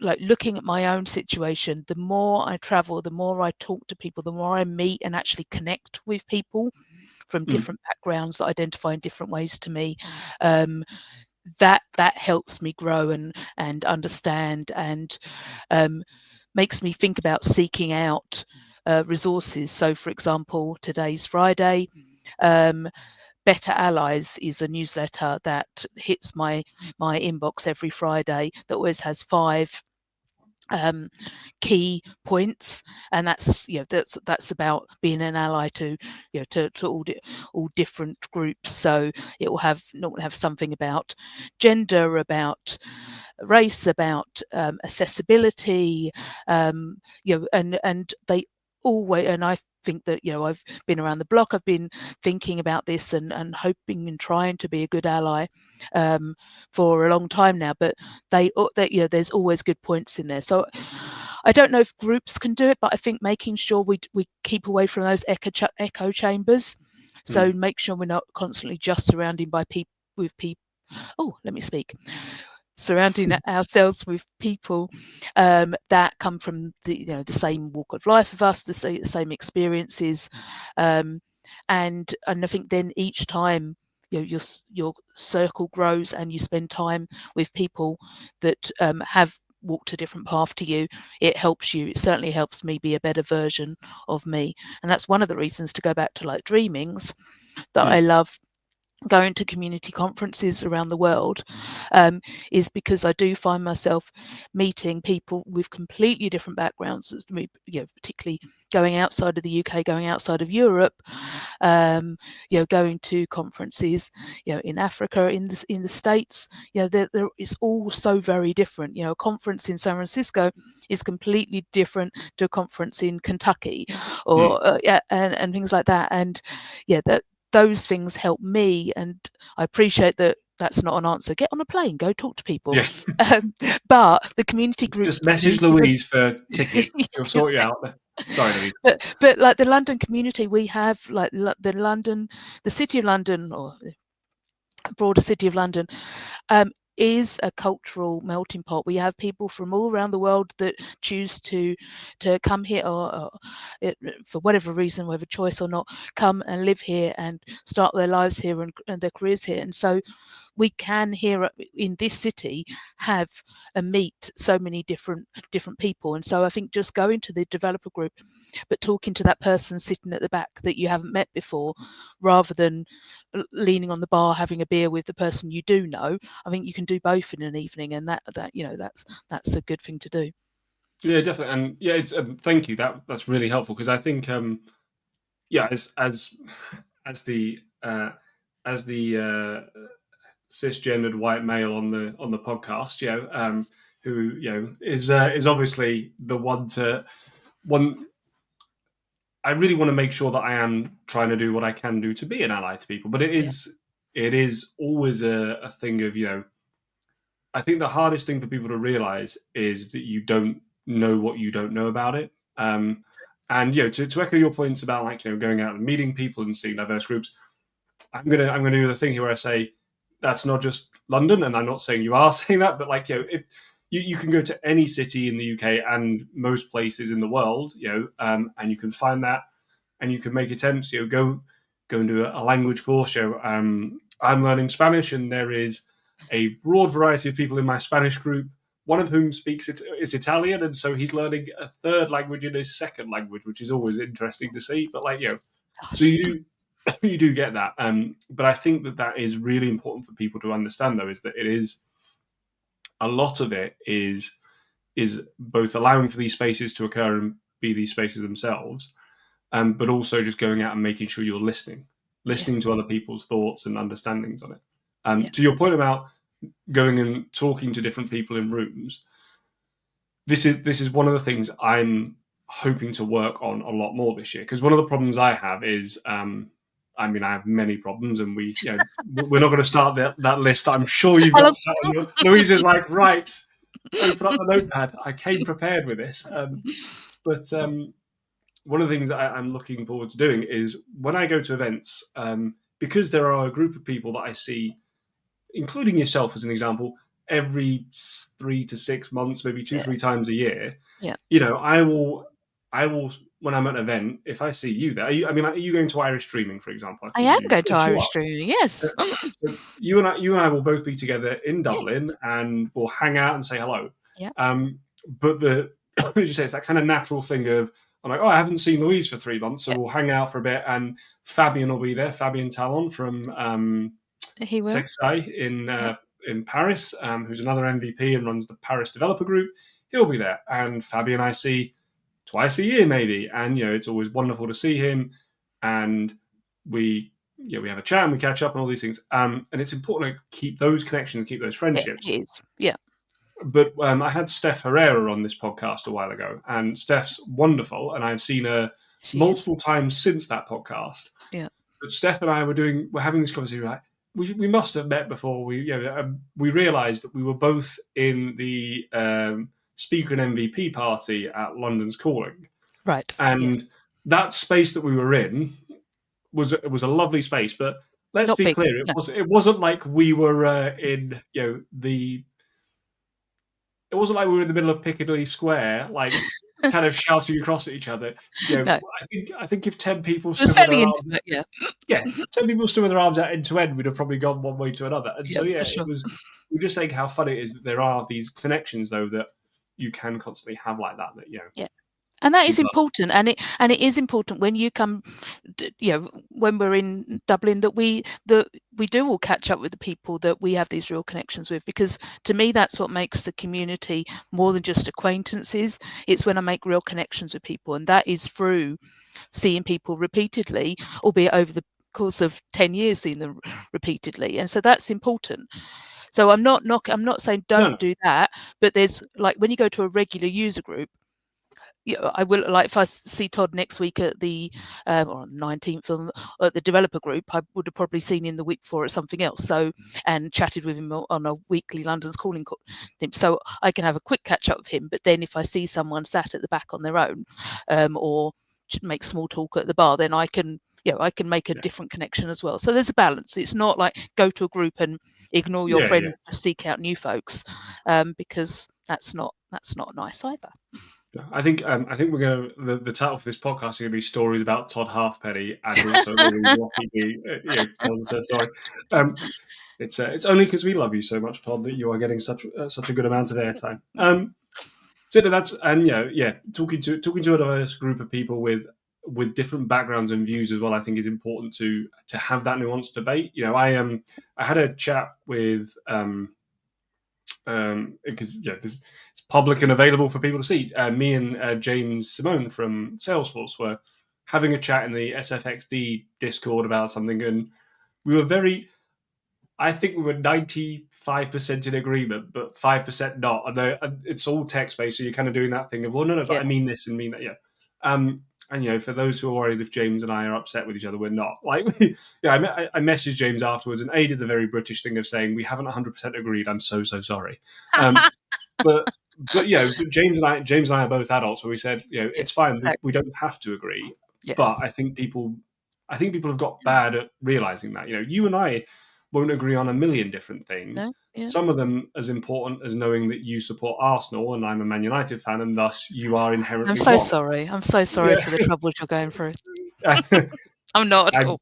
like looking at my own situation. The more I travel, the more I talk to people, the more I meet and actually connect with people from Mm. different backgrounds that identify in different ways to me. Um, that helps me grow and understand, and um, makes me think about seeking out resources. So, for example, today's Friday. Um, Better Allies is a newsletter that hits my inbox every Friday that always has 5 key points, and that's that's about being an ally to to all different groups. So it will normally have something about gender, about race, about accessibility, and they always, and I think that I've been around the block. I've been thinking about this and hoping and trying to be a good ally for a long time now. But there's always good points in there. So I don't know if groups can do it, but I think making sure we keep away from those echo chambers. So make sure we're not constantly just surrounded by people with people. Oh, let me speak surrounding ourselves with people that come from the same walk of life of us, the same experiences, and I think then each time your circle grows and you spend time with people that have walked a different path to you, it helps you. It certainly helps me be a better version of me, and that's one of the reasons, to go back to like dreamings, that I love going to community conferences around the world, is because I do find myself meeting people with completely different backgrounds, particularly going outside of the UK, going outside of Europe, going to conferences, in Africa, in the States. It's all so very different. A conference in San Francisco is completely different to a conference in Kentucky, or and things like that. And those things help me, and I appreciate that that's not an answer. Get on a plane, go talk to people. Yeah. But the community groups Just message do give us Louise for tickets. She'll sort you out. Sorry, Louise. but like the London community, we have like the City of London, or broader City of London, is a cultural melting pot. We have people from all around the world that choose to come here, or for whatever reason, whether choice or not, come and live here and start their lives here and their careers here. And so we can here in this city have and meet so many different people. And so I think just going to the developer group, but talking to that person sitting at the back that you haven't met before, rather than leaning on the bar having a beer with the person you do know, I think you can do both in an evening, and that's a good thing to do. Yeah, definitely, and yeah, it's thank you. That's really helpful, because I think yeah, as the uh, as the cisgendered white male on the podcast, who is obviously the one. I really want to make sure that I am trying to do what I can do to be an ally to people, but Yeah, it is always a thing of I think the hardest thing for people to realize is that you don't know what you don't know about it. And to echo your points about like going out and meeting people and seeing diverse groups, I'm gonna do the thing here where I say that's not just London, and I'm not saying you are saying that, but like if you can go to any city in the UK and most places in the world, and you can find that, and you can make attempts. Go and do a language course. I'm learning Spanish, and there is a broad variety of people in my Spanish group. One of whom is Italian, and so he's learning a third language in his second language, which is always interesting to see. But so gosh, you do you do get that. But I think that is really important for people to understand, though, is that it is a lot of it is both allowing for these spaces to occur and be these spaces themselves, but also just going out and making sure you're yeah, listening to other people's thoughts and understandings on it. yeah, To your point about going and talking to different people in rooms, this is one of the things I'm hoping to work on a lot more this year, because one of the problems I have is I mean, I have many problems, and we're not going to start that list. I'm sure you've how got long? sat on your. Louise is like, right, open up the notepad. I came prepared with this. But one of the things that I'm looking forward to doing is when I go to events, because there are a group of people that I see, including yourself as an example, every 3 to 6 months, maybe two, Yeah, three times a year. yeah, I will when I'm at an event, if I see you there, are you going to Irish Streaming, for example? I I think am going to yes, you Irish are. streaming. Yes, So you and I will both be together in Dublin, yes, and we'll hang out and say hello. yeah, But what did you say? It's that kind of natural thing of I'm like, oh, I haven't seen Louise for 3 months, so Yeah. we'll hang out for a bit. And Fabian will be there, Fabian Talon from He will. Texai Yeah. in Paris, who's another MVP and runs the Paris Developer Group. He'll be there, and Fabian I see twice a year maybe, and it's always wonderful to see him, and we have a chat and we catch up and all these things. And it's important to keep those connections, keep those Yeah. friendships. He is. Yeah. But I had Steph Herrera on this podcast a while ago, and Steph's wonderful, and I've seen her She is. multiple times since that podcast. Yeah. But Steph and I we're having this conversation. Like, we must have met before. We realised that we were both in the speaker and MVP party at London's Calling, Right. Yes. and that space that we were in was a lovely space. But let's Not be big. clear, No. it wasn't like we were in the it wasn't like we were in the middle of Piccadilly Square, like kind of shouting across at each other. No. I think if 10 people It was stood with fairly their arms, intimate. Yeah. yeah, 10 people stood with their arms out end to end, we'd have probably gone one way to another. And Yeah. so yeah, For sure. we're just saying how fun it is that there are these connections though that you can constantly have like that. Yeah. And that is People important, and it is important when you come, when we're in Dublin, that we do all catch up with the people that we have these real connections with, because to me that's what makes the community more than just acquaintances. It's when I make real connections with people, and that is through seeing people repeatedly, albeit over the course of 10 years, seeing them repeatedly, and so that's important. So I'm not saying no, don't no, do that, but there's like when you go to a regular user group, I will, like if I see Todd next week at the or 19th at the developer group, I would have probably seen him the week before at something else. So and chatted with him on a weekly London's Calling. So I can have a quick catch up with him. But then if I see someone sat at the back on their own, or make small talk at the bar, then I can I can make a yeah, different connection as well. So there's a balance. It's not like go to a group and ignore your yeah, yeah. friends to seek out new folks, because that's not nice either. I think we're the title for this podcast is going to be stories about Todd Halfpenny and also Louise Lockie, telling her story. It's only because we love you so much, Todd, that you are getting such a good amount of airtime. So that's and talking to a diverse group of people with different backgrounds and views as well. I think is important to have that nuanced debate. I had a chat with because it's public and available for people to see. Me and James Simone from Salesforce were having a chat in the SFXD Discord about something, and we were very. I think we were 95% in agreement, but 5% not. And it's all text based, so you're kind of doing that thing of, well, no, but Yeah. I mean this and mean that, yeah. And for those who are worried if James and I are upset with each other, we're not. Like, I messaged James afterwards, and A did the very British thing of saying we haven't 100% agreed. I'm so sorry. But James and I are both adults, where we said, Yeah, it's fine. We exactly. don't have to agree, Yes. but I think people have got bad at realizing that. You and I won't agree on a million different things. No. Yeah. Some of them as important as knowing that you support Arsenal and I'm a Man United fan, and thus you are I'm inherently so wrong. sorry. I'm so sorry Yeah, for the troubles you're going through. I, I'm not at all.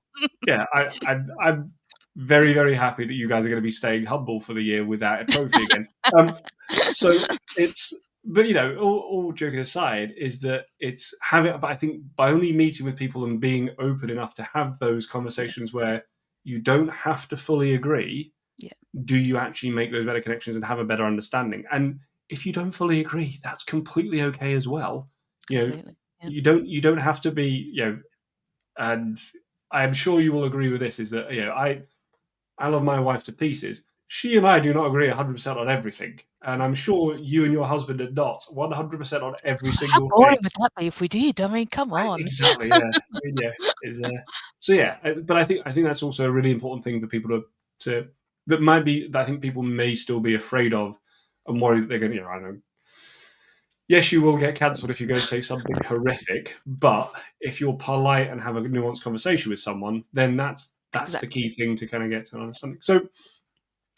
I'm very very happy that you guys are going to be staying humble for the year without a trophy again. So it's but all joking aside is that it's having but I think by only meeting with people and being open enough to have those Yeah. conversations where you don't have to fully agree, Yeah. do you actually make those better connections and have a better understanding? And if you don't fully agree, that's completely okay as well. Completely. Yeah. You don't have to be and I'm sure you will agree with this is that I love my wife to pieces. She and I do not agree 100% on everything. And I'm sure you and your husband are not 100% on every How single thing. boring would that be if we did? I mean, come on. Exactly, yeah. I mean, yeah. Is So yeah, but I think that's also a really important thing for people to that might be that I think people may still be afraid of and worry that they're going to, I don't know. Yes, you will get cancelled if you go and say something horrific, but if you're polite and have a nuanced conversation with someone, then that's the key Exactly. thing to kind of get to an understanding. So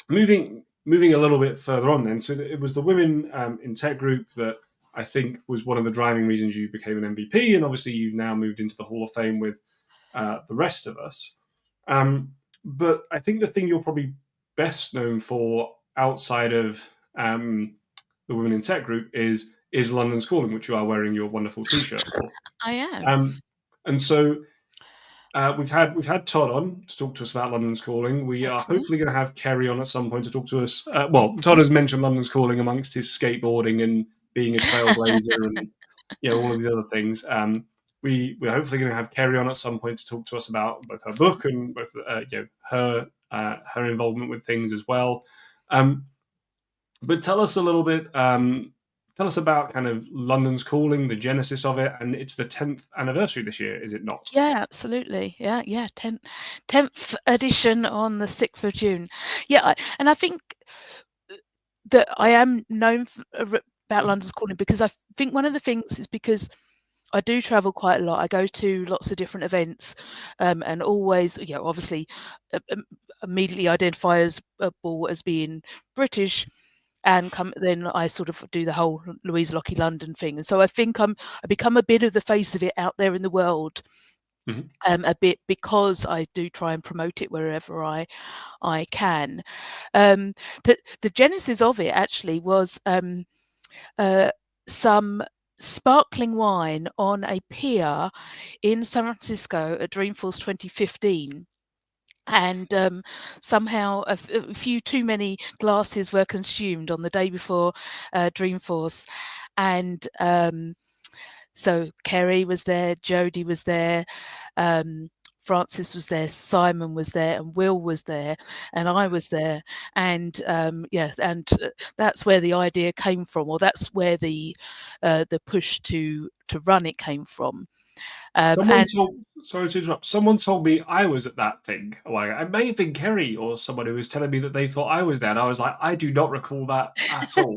moving a little bit further on then, so it was the women in tech group that I think was one of the driving reasons you became an MVP, and obviously you've now moved into the Hall of Fame with the rest of us. But I think the thing you're probably best known for outside of the women in tech group is is London's Calling, which you are wearing your wonderful T-shirt for. I am. And so we've had Todd on to talk to us about London's Calling. We are Excellent. hopefully going to have Kerry on at some point to talk to us. Well, Todd has mentioned London's Calling amongst his skateboarding and being a trailblazer and all of the other things. We're hopefully going to have Kerry on at some point to talk to us about both her book and both her involvement with things as well. But tell us a little bit. Tell us about kind of London's Calling, the genesis of it, and it's the 10th anniversary this year, is it not? Yeah, absolutely. Yeah, 10th edition on the 6th of June. Yeah, and I think that I am known about London's Calling because I think one of the things is because I do travel quite a lot. I go to lots of different events, and always, obviously, immediately identifiable as being British, and then I sort of do the whole Louise Lockie London thing. And so I think I become a bit of the face of it out there in the world, Mhm. a bit, because I do try and promote it wherever I can. The genesis of it actually was some sparkling wine on a pier in San Francisco at Dreamforce 2015. And somehow a few too many glasses were consumed on the day before Dreamforce. And so Kerry was there, Jodie was there, Francis was there, Simon was there, and Will was there, and I was there. And that's where the idea came from, or that's where the push to run it came from. Someone And told, sorry to interrupt. Someone told me I was at that thing. Like, it may have been Kerry or someone who was telling me that they thought I was there. And I was like, I do not recall that at all.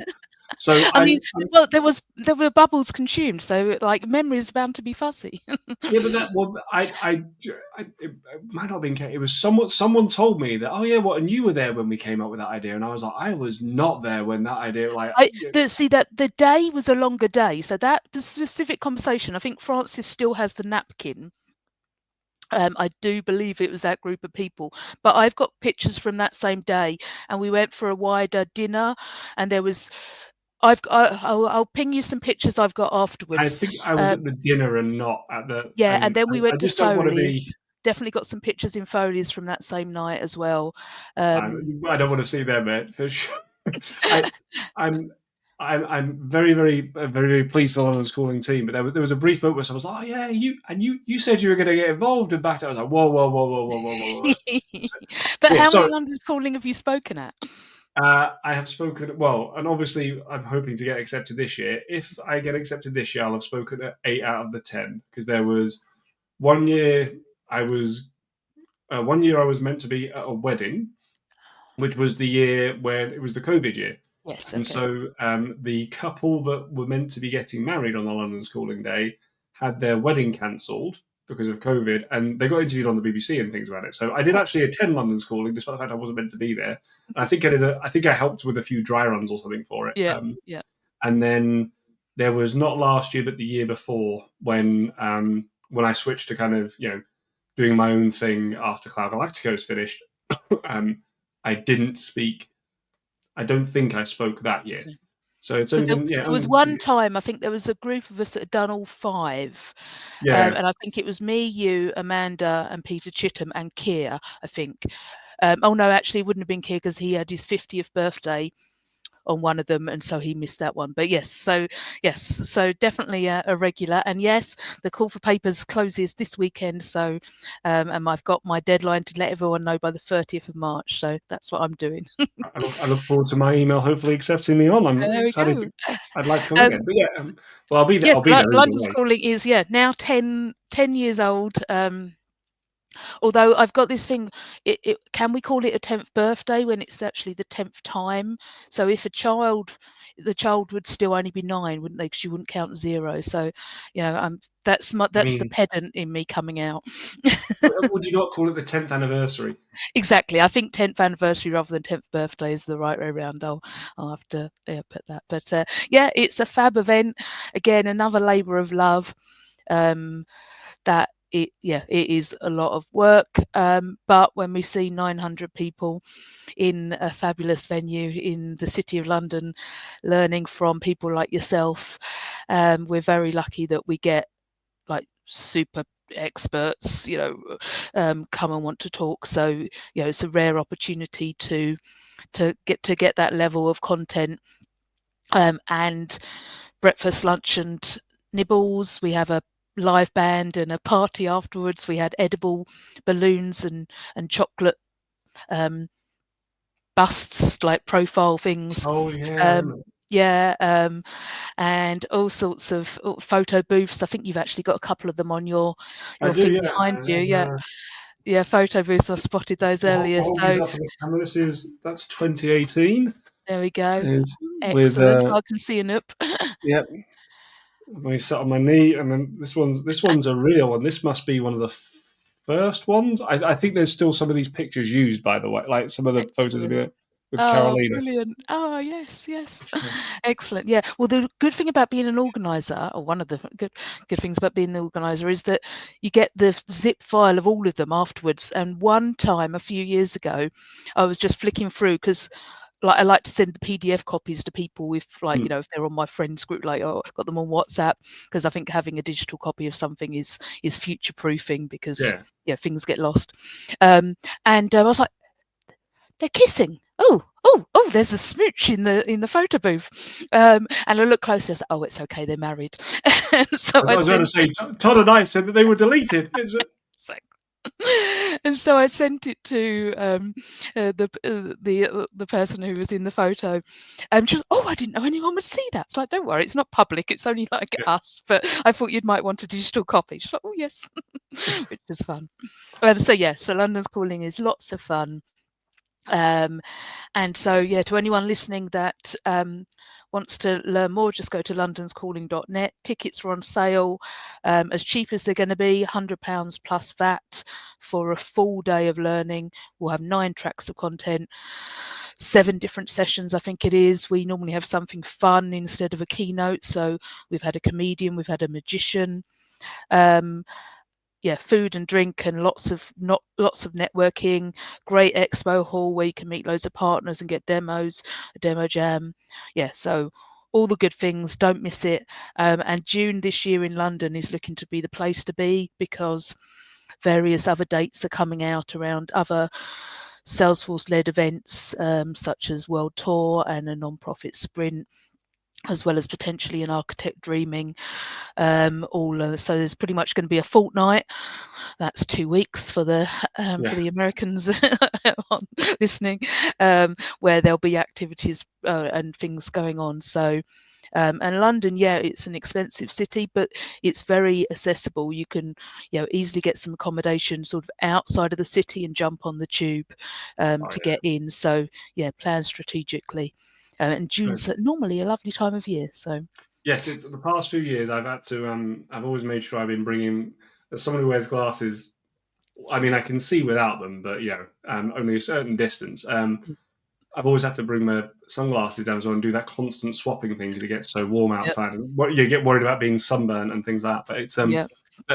So I mean, I'm well, there were bubbles consumed, so like memory is bound to be fuzzy. yeah, but that well, it might not have been Kerry. It was someone. Someone told me that. Oh yeah, what? And you were there when we came up with that idea, and I was like, I was not there when that idea. Like, See that the day was a longer day, so that specific conversation, I think Francis still has the napkin. I do believe it was that group of people, but I've got pictures from that same day, and we went for a wider dinner, and there was. I'll ping you some pictures I've got I afterwards. think I was at the dinner and not at the. Yeah, and And then we I went to just don't want to be. Foley's. Definitely got some pictures in Foley's from that same night as well. I don't want to see them, mate, for sure. I, I'm, I'm very, very, very, very pleased for the London Schooling team. But there was a brief moment where I was like, "Oh yeah, you said you were going to get involved," and back. I was like, "Whoa, whoa, whoa, whoa, whoa, whoa, whoa, whoa." So, But yeah, how many sorry. London's Calling have you spoken at? I have spoken well, and obviously I'm hoping to get accepted this year. If I get accepted this year, I'll have spoken at 8 out of the 10 because there was one year I was 1 year I was meant to be at a wedding, which was the year when it was the COVID year. Yes, And okay. so the couple that were meant to be getting married on the London Schooling Day had their wedding cancelled because of COVID, and they got interviewed on the BBC and things about it. So I did Oh, actually attend London Schooling, despite the fact I wasn't meant to be there. And I think I helped with a few dry runs or something for it. yeah, yeah. And then there was not last year, but the year before when I switched to kind of doing my own thing after Cloud Galactico's finished. um, I didn't speak. I don't think I spoke that year. Okay. So it's Because only been there only was been 2 one years. time, I think there was a group of us that had done all five. Yeah, And I think it was me, you, Amanda, and Peter Chittum, and Keir, I think. Oh no, actually, it wouldn't have been Keir because he had his 50th birthday on one of them, and so he missed that one. But yes, so definitely a regular. And yes, the call for papers closes this weekend. So, and I've got my deadline to let everyone know by the 30th of March. So that's what I'm doing. I look forward to my email hopefully accepting me on. I'm There we excited go. to. I'd like to come again, Um, but yeah. Well, I'll be there. yes, I'll be there either London's way. Calling is now 10 years old. Although I've got this thing, can we call it a 10th birthday when it's actually the 10th time? So if the child would still only be 9, wouldn't they? Because you wouldn't count 0. So, that's I the mean, pedant in me coming out. would you not call it the 10th anniversary? Exactly. I think 10th anniversary rather than 10th birthday is the right way around. I'll have to put that. But it's a fab event. Again, another labour of love. Um, that it is a lot of work. But when we see 900 people in a fabulous venue in the City of London, learning from people like yourself, we're very lucky that we get like super experts, come and want to talk. So it's a rare opportunity to get that level of content, and breakfast, lunch, and nibbles. We have a live band and a party afterwards. We had edible balloons and chocolate um, busts, like profile things. Oh yeah, I Um, remember. yeah, and all sorts of photo booths. I think you've actually got a couple of them on I your do, thing yeah. behind you. And, Yeah, yeah, photo booths. I spotted those earlier. I'll hold these So up on the camera. That's 2018. there we go. Is with Excellent. I can see a noop. yeah, I sat on my knee, and then this one's a real one. This must be one of the first ones. I think there's still some of these pictures used, by the way, like some of the photos of Excellent. it with Oh, Carolina. brilliant. Oh, yes, yes. Excellent. Yeah. Well, the good thing about being an organizer, or one of the good things about being the organizer, is that you get the zip file of all of them afterwards. And one time, a few years ago, I was just flicking through because I like to send the PDF copies to people if, like, Mm, if they're on my friends group, like, oh, got them on WhatsApp, because I think having a digital copy of something is future proofing, because yeah, things get lost. And I was like, they're kissing. Oh, there's a smooch in the photo booth. And I look closer, I said, oh, it's okay, they're married. And so I I was going to sent say Todd and I said that they were deleted. it. And so I sent it to the person who was in the photo, and she was, oh, I didn't know anyone would see that. It's like, don't worry, it's not public. It's only like Yeah, us. But I thought you might want a digital copy. She's like, oh yes, which is fun. So yeah, so London's Calling is lots of fun. Um, and so, yeah, to anyone listening that wants to learn more, just go to londonscalling.net. Tickets are on sale, as cheap as they're going to be, £100 plus VAT for a full day of learning. We'll have 9 tracks of content, 7 different sessions, I think it is. We normally have something fun instead of a keynote. So we've had a comedian, we've had a magician. Um, yeah, food and drink, and lots of networking. Great expo hall where you can meet loads of partners and get demos, a demo jam. Yeah, so all the good things. Don't miss it. And June this year in London is looking to be the place to be, because various other dates are coming out around other Salesforce-led events, such as World Tour and a non-profit sprint, as well as potentially an architect dreaming. So there's pretty much going to be a fortnight. That's 2 weeks for the yeah. Americans listening, where there'll be activities and things going on. So. And London, yeah, it's an expensive city, but it's very accessible. You can, easily get some accommodation sort of outside of the city and jump on the tube Oh to yeah. get in. So, yeah, plan strategically. And June's normally a lovely time of year. So, Yes, it's the past few years I've had to. I've always made sure I've been bringing. As someone who wears glasses, I mean, I can see without them, but only a certain distance. I've always had to bring my sunglasses down as well and do that constant swapping thing because it gets so warm yep, outside, and you get worried about being sunburned and things like that. But it's yep,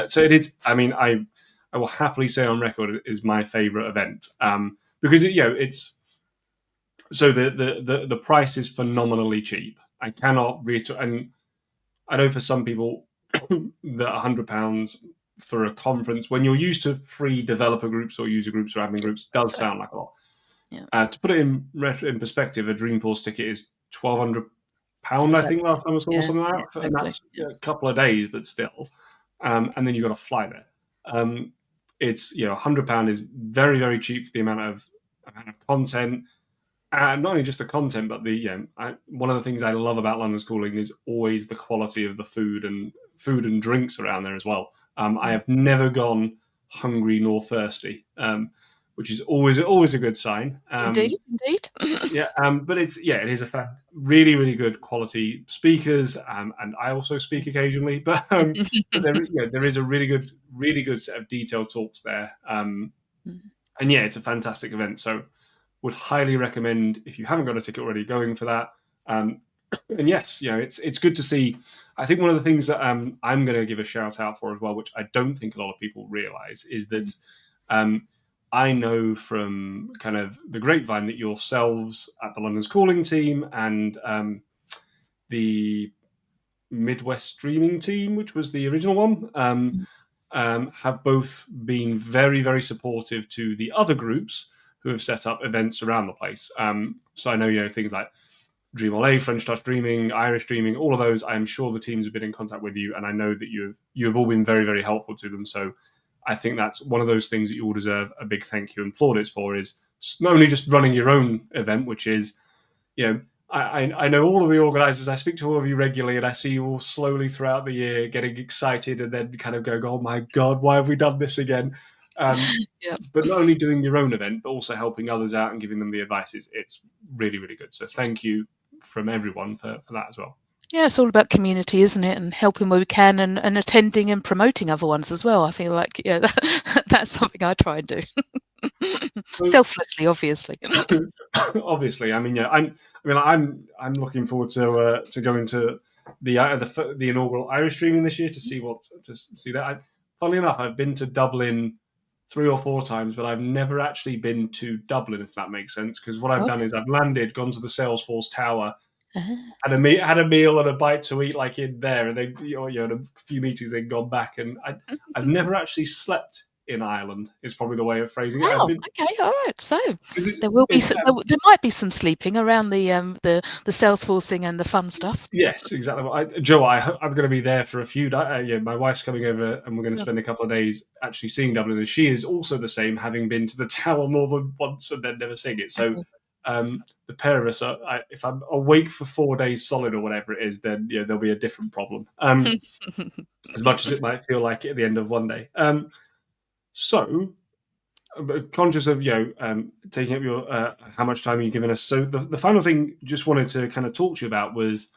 so it is. I mean, I will happily say on record it is my favourite event, because it's so the price is phenomenally cheap. I cannot reiterate, and I know for some people that £100 for a conference, when you're used to free developer groups or user groups or admin groups, does so, sound like a lot. yeah, To put it in perspective, a Dreamforce ticket is £1,200, I think, exactly. last time I saw Yeah, something yeah, like that, and totally. that's Yeah. a couple of days, but still. And then you've got to fly there. It's £100 is very very cheap for the amount of content, and not only just the content, but one of the things I love about London Schooling is always the quality of the food and drinks around there as well. I Mm. have never gone hungry nor thirsty, which is always a good sign. Indeed, indeed. Yeah, but it is a really really good quality speakers, and I also speak occasionally, but there is a really good set of detailed talks there, and yeah, it's a fantastic event. So would highly recommend, if you haven't got a ticket already, going for that. And yes, it's good to see. I think one of the things that I'm going to give a shout out for as well, which I don't think a lot of people realize, is Mm, that um, I know from kind of the grapevine that yourselves at the London's Calling team and the Midwest Streaming team, which was the original one, mm, have both been very, very supportive to the other groups who have set up events around the place. So I know, things like Dream All A, French Touch Dreaming, Irish Dreaming, all of those. I am sure the teams have been in contact with you, and I know that you have all been very, very helpful to them. So I think that's one of those things that you all deserve a big thank you and plaudits for. Is not only just running your own event, which is, you know, I know all of the organisers. I speak to all of you regularly, and I see you all slowly throughout the year getting excited, and then kind of going, "Oh my god, why have we done this again?" Um, yeah. but not only doing your own event, but also helping others out and giving them the advice is it's really, really good. So thank you from everyone for that as well. Yeah, it's all about community, isn't it? And helping where we can and attending and promoting other ones as well. I feel like, yeah, that's something I try and do. So, Selflessly, obviously. obviously, I mean, yeah, I'm looking forward to going to the inaugural Irish streaming this year to see that. Funnily enough, I've been to Dublin 3 or 4 times, but I've never actually been to Dublin, if that makes sense. Because what I've done Okay. is I've landed, gone to the Salesforce Tower, Ah. had a meal and a bite to eat like in there, and then had a few meetings, then gone back, and I've never actually slept in Ireland. Is probably the way of phrasing it. I've Oh, been okay, all right. So it's, there will be it's some, there might be some sleeping around the Salesforcing and the fun stuff. yes, exactly. Joe, I'm going to be there for a few. Yeah, my wife's coming over, and we're going to Yeah. spend a couple of days actually seeing Dublin. And she is also the same, having been to the Tower more than once and then never seen it. So, the pair of us, if I'm awake for 4 days solid or whatever it is, then there'll be a different problem. As much as it might feel like at the end of one day. So, conscious of taking up your how much time you've given us. So the final thing just wanted to kind of talk to you about was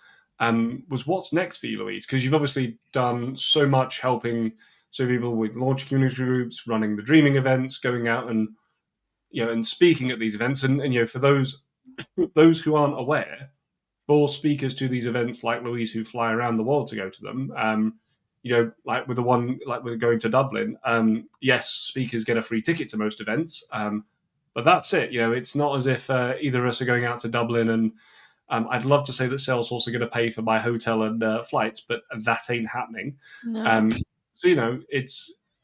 what's next for you, Louise, because you've obviously done so much helping so people with launch community groups, running the dreaming events, going out and and speaking at these events, and for those who aren't aware, for speakers to these events like Louise who fly around the world to go to them. Like with the one like we're going to Dublin. Yes, speakers get a free ticket to most events, but that's it. It's not as if either of us are going out to Dublin and I'd love to say that Salesforce are going to pay for my hotel and flights, but that ain't happening. No. So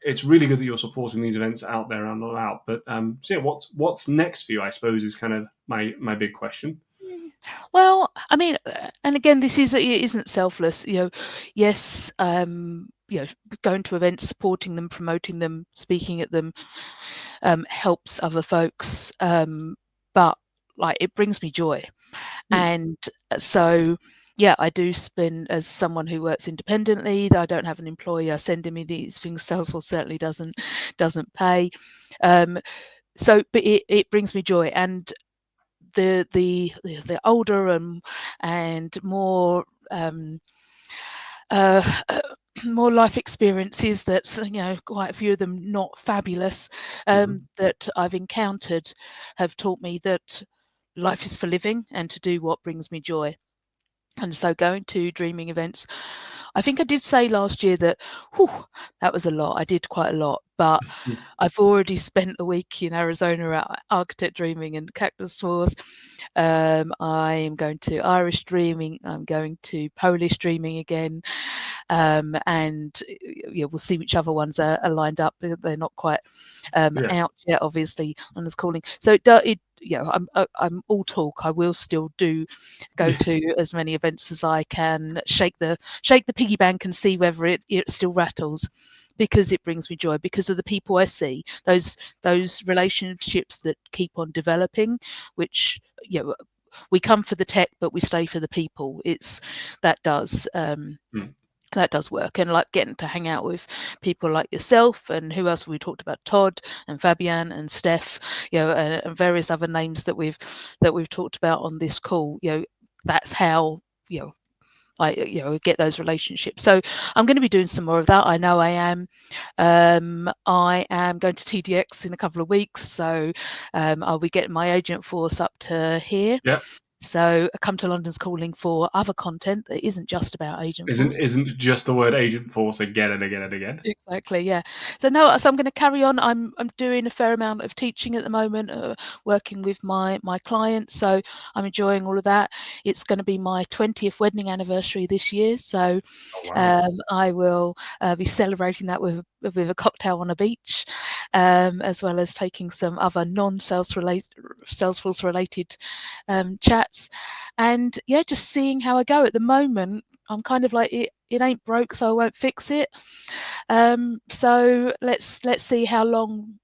it's really good that you're supporting these events out there and not out. But so yeah, what's next for you? I suppose is kind of my big question. Well, I mean, and again, it isn't selfless. Yes, going to events, supporting them, promoting them, speaking at them, helps other folks. But like, it brings me joy, Hmm. and so yeah, I do spend as someone who works independently. That I don't have an employer sending me these things. Salesforce certainly doesn't pay. Um, but it brings me joy, and the older and more uh, more life experiences that quite a few of them not fabulous Mm-hmm. that I've encountered have taught me that life is for living and to do what brings me joy. And so going to dreaming events, I think I did say last year that, whew, that was a lot. I did quite a lot, but I've already spent a week in Arizona at Architect Dreaming and Cactus Force. I'm going to Irish Dreaming. I'm going to Polish Dreaming again. And yeah, we'll see which other ones are lined up. They're not quite Yeah. out yet, obviously. London's Calling. So I'm all talk. I will still go Yes. to as many events as I can. Shake the piggy bank and see whether it still rattles, because it brings me joy, because of the people I see, those relationships that keep on developing, which we come for the tech, but we stay for the people. That does. Mm. That does work, and like getting to hang out with people like yourself, and who else we talked about, Todd and Fabian and Steph, and various other names that we've talked about on this call. That's how I get those relationships. So I'm going to be doing some more of that. I know I am. I am going to TDX in a couple of weeks, so I'll be getting my agent force up to here. Yeah. So Come to London's calling for other content that isn't just about Agentforce. Isn't just the word Agentforce again and again and again. Exactly, yeah. So no, so I'm going to carry on. I'm doing a fair amount of teaching at the moment, working with my clients. So I'm enjoying all of that. It's going to be my 20th wedding anniversary this year, so Oh wow! I will be celebrating that with a cocktail on a beach, as well as taking some other Salesforce related chats, and yeah, just seeing how I go. At the moment, I'm kind of like it ain't broke, so I won't fix it. So let's see how long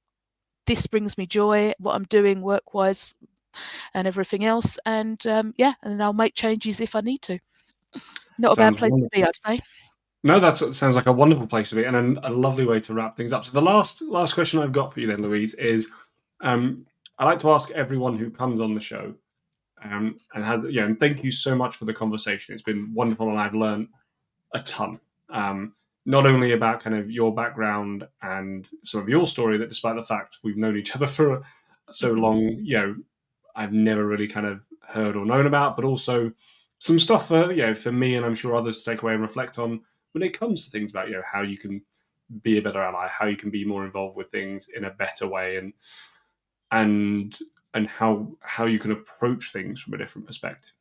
this brings me joy, what I'm doing work wise, and everything else. And yeah, and then I'll make changes if I need to. Not a bad Sounds place to be, wonderful. I'd say. No, that sounds like a wonderful place to be, and a lovely way to wrap things up. So the last question I've got for you then, Louise, is I like to ask everyone who comes on the show, and has and thank you so much for the conversation. It's been wonderful, and I've learned a ton. Not only about kind of your background and some of your story, that despite the fact we've known each other for so Mhm. long, I've never really kind of heard or known about, but also some stuff for for me and I'm sure others to take away and reflect on when it comes to things about how you can be a better ally, how you can be more involved with things in a better way, and and how you can approach things from a different perspective.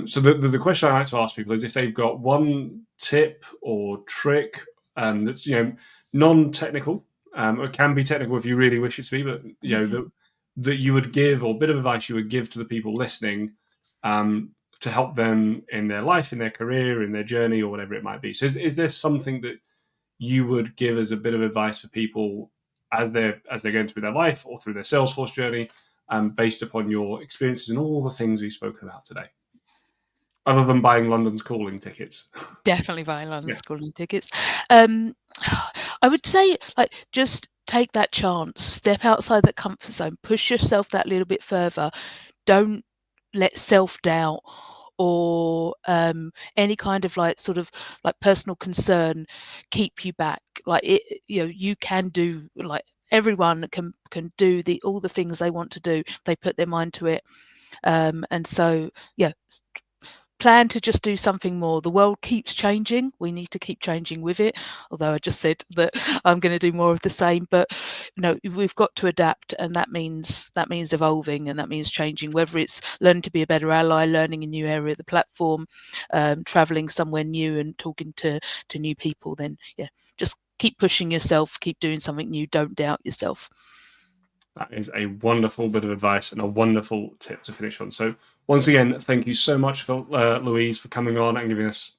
So the question I like to ask people is if they've got one tip or trick that's non-technical, it can be technical if you really wish it to be, but that you would give, or a bit of advice you would give to the people listening, to help them in their life, in their career, in their journey, or whatever it might be. So is there something that you would give as a bit of advice for people as they're going through their life or through their Salesforce journey, based upon your experiences and all the things we've spoken about today? Other than buying London's calling tickets. Definitely buying London Yeah. schooling tickets. Um, I would say, like, just take that chance, step outside that comfort zone, push yourself that little bit further. Don't let self doubt or any kind of like sort of like personal concern keep you back. Like you can do, like, everyone can do all the things they want to do. They put their mind to it, and so yeah, plan to just do something more. The world keeps changing. We need to keep changing with it. Although I just said that I'm going to do more of the same, but we've got to adapt, and that means evolving, and that means changing. Whether it's learning to be a better ally, learning a new area of the platform, traveling somewhere new, and talking to new people, then yeah, just keep pushing yourself, keep doing something new. Don't doubt yourself. That is a wonderful bit of advice and a wonderful tip to finish on. So once again, thank you so much for Louise for coming on and giving us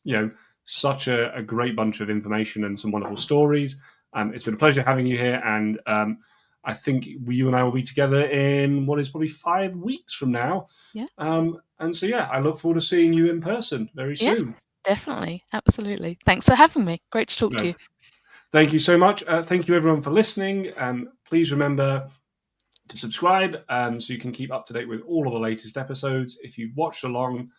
such a great bunch of information and some wonderful stories. It's been a pleasure having you here, and I think you and I will be together in what is probably 5 weeks from now. Yeah. And so yeah, I look forward to seeing you in person very soon. Yes, definitely, absolutely. Thanks for having me. Great to talk to No, you. thank you so much. Thank you everyone for listening. Please remember to subscribe, so you can keep up to date with all of the latest episodes. If you've watched along,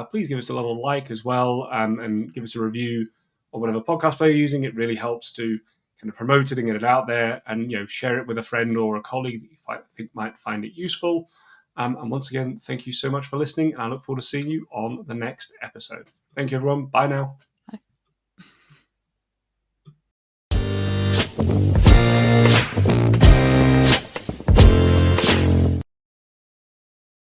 please give us a little like as well, and give us a review on whatever podcast player you're using. It really helps to kind of promote it and get it out there, and share it with a friend or a colleague that you think might find it useful. And once again, thank you so much for listening, and I look forward to seeing you on the next episode. Thank you, everyone. Bye now.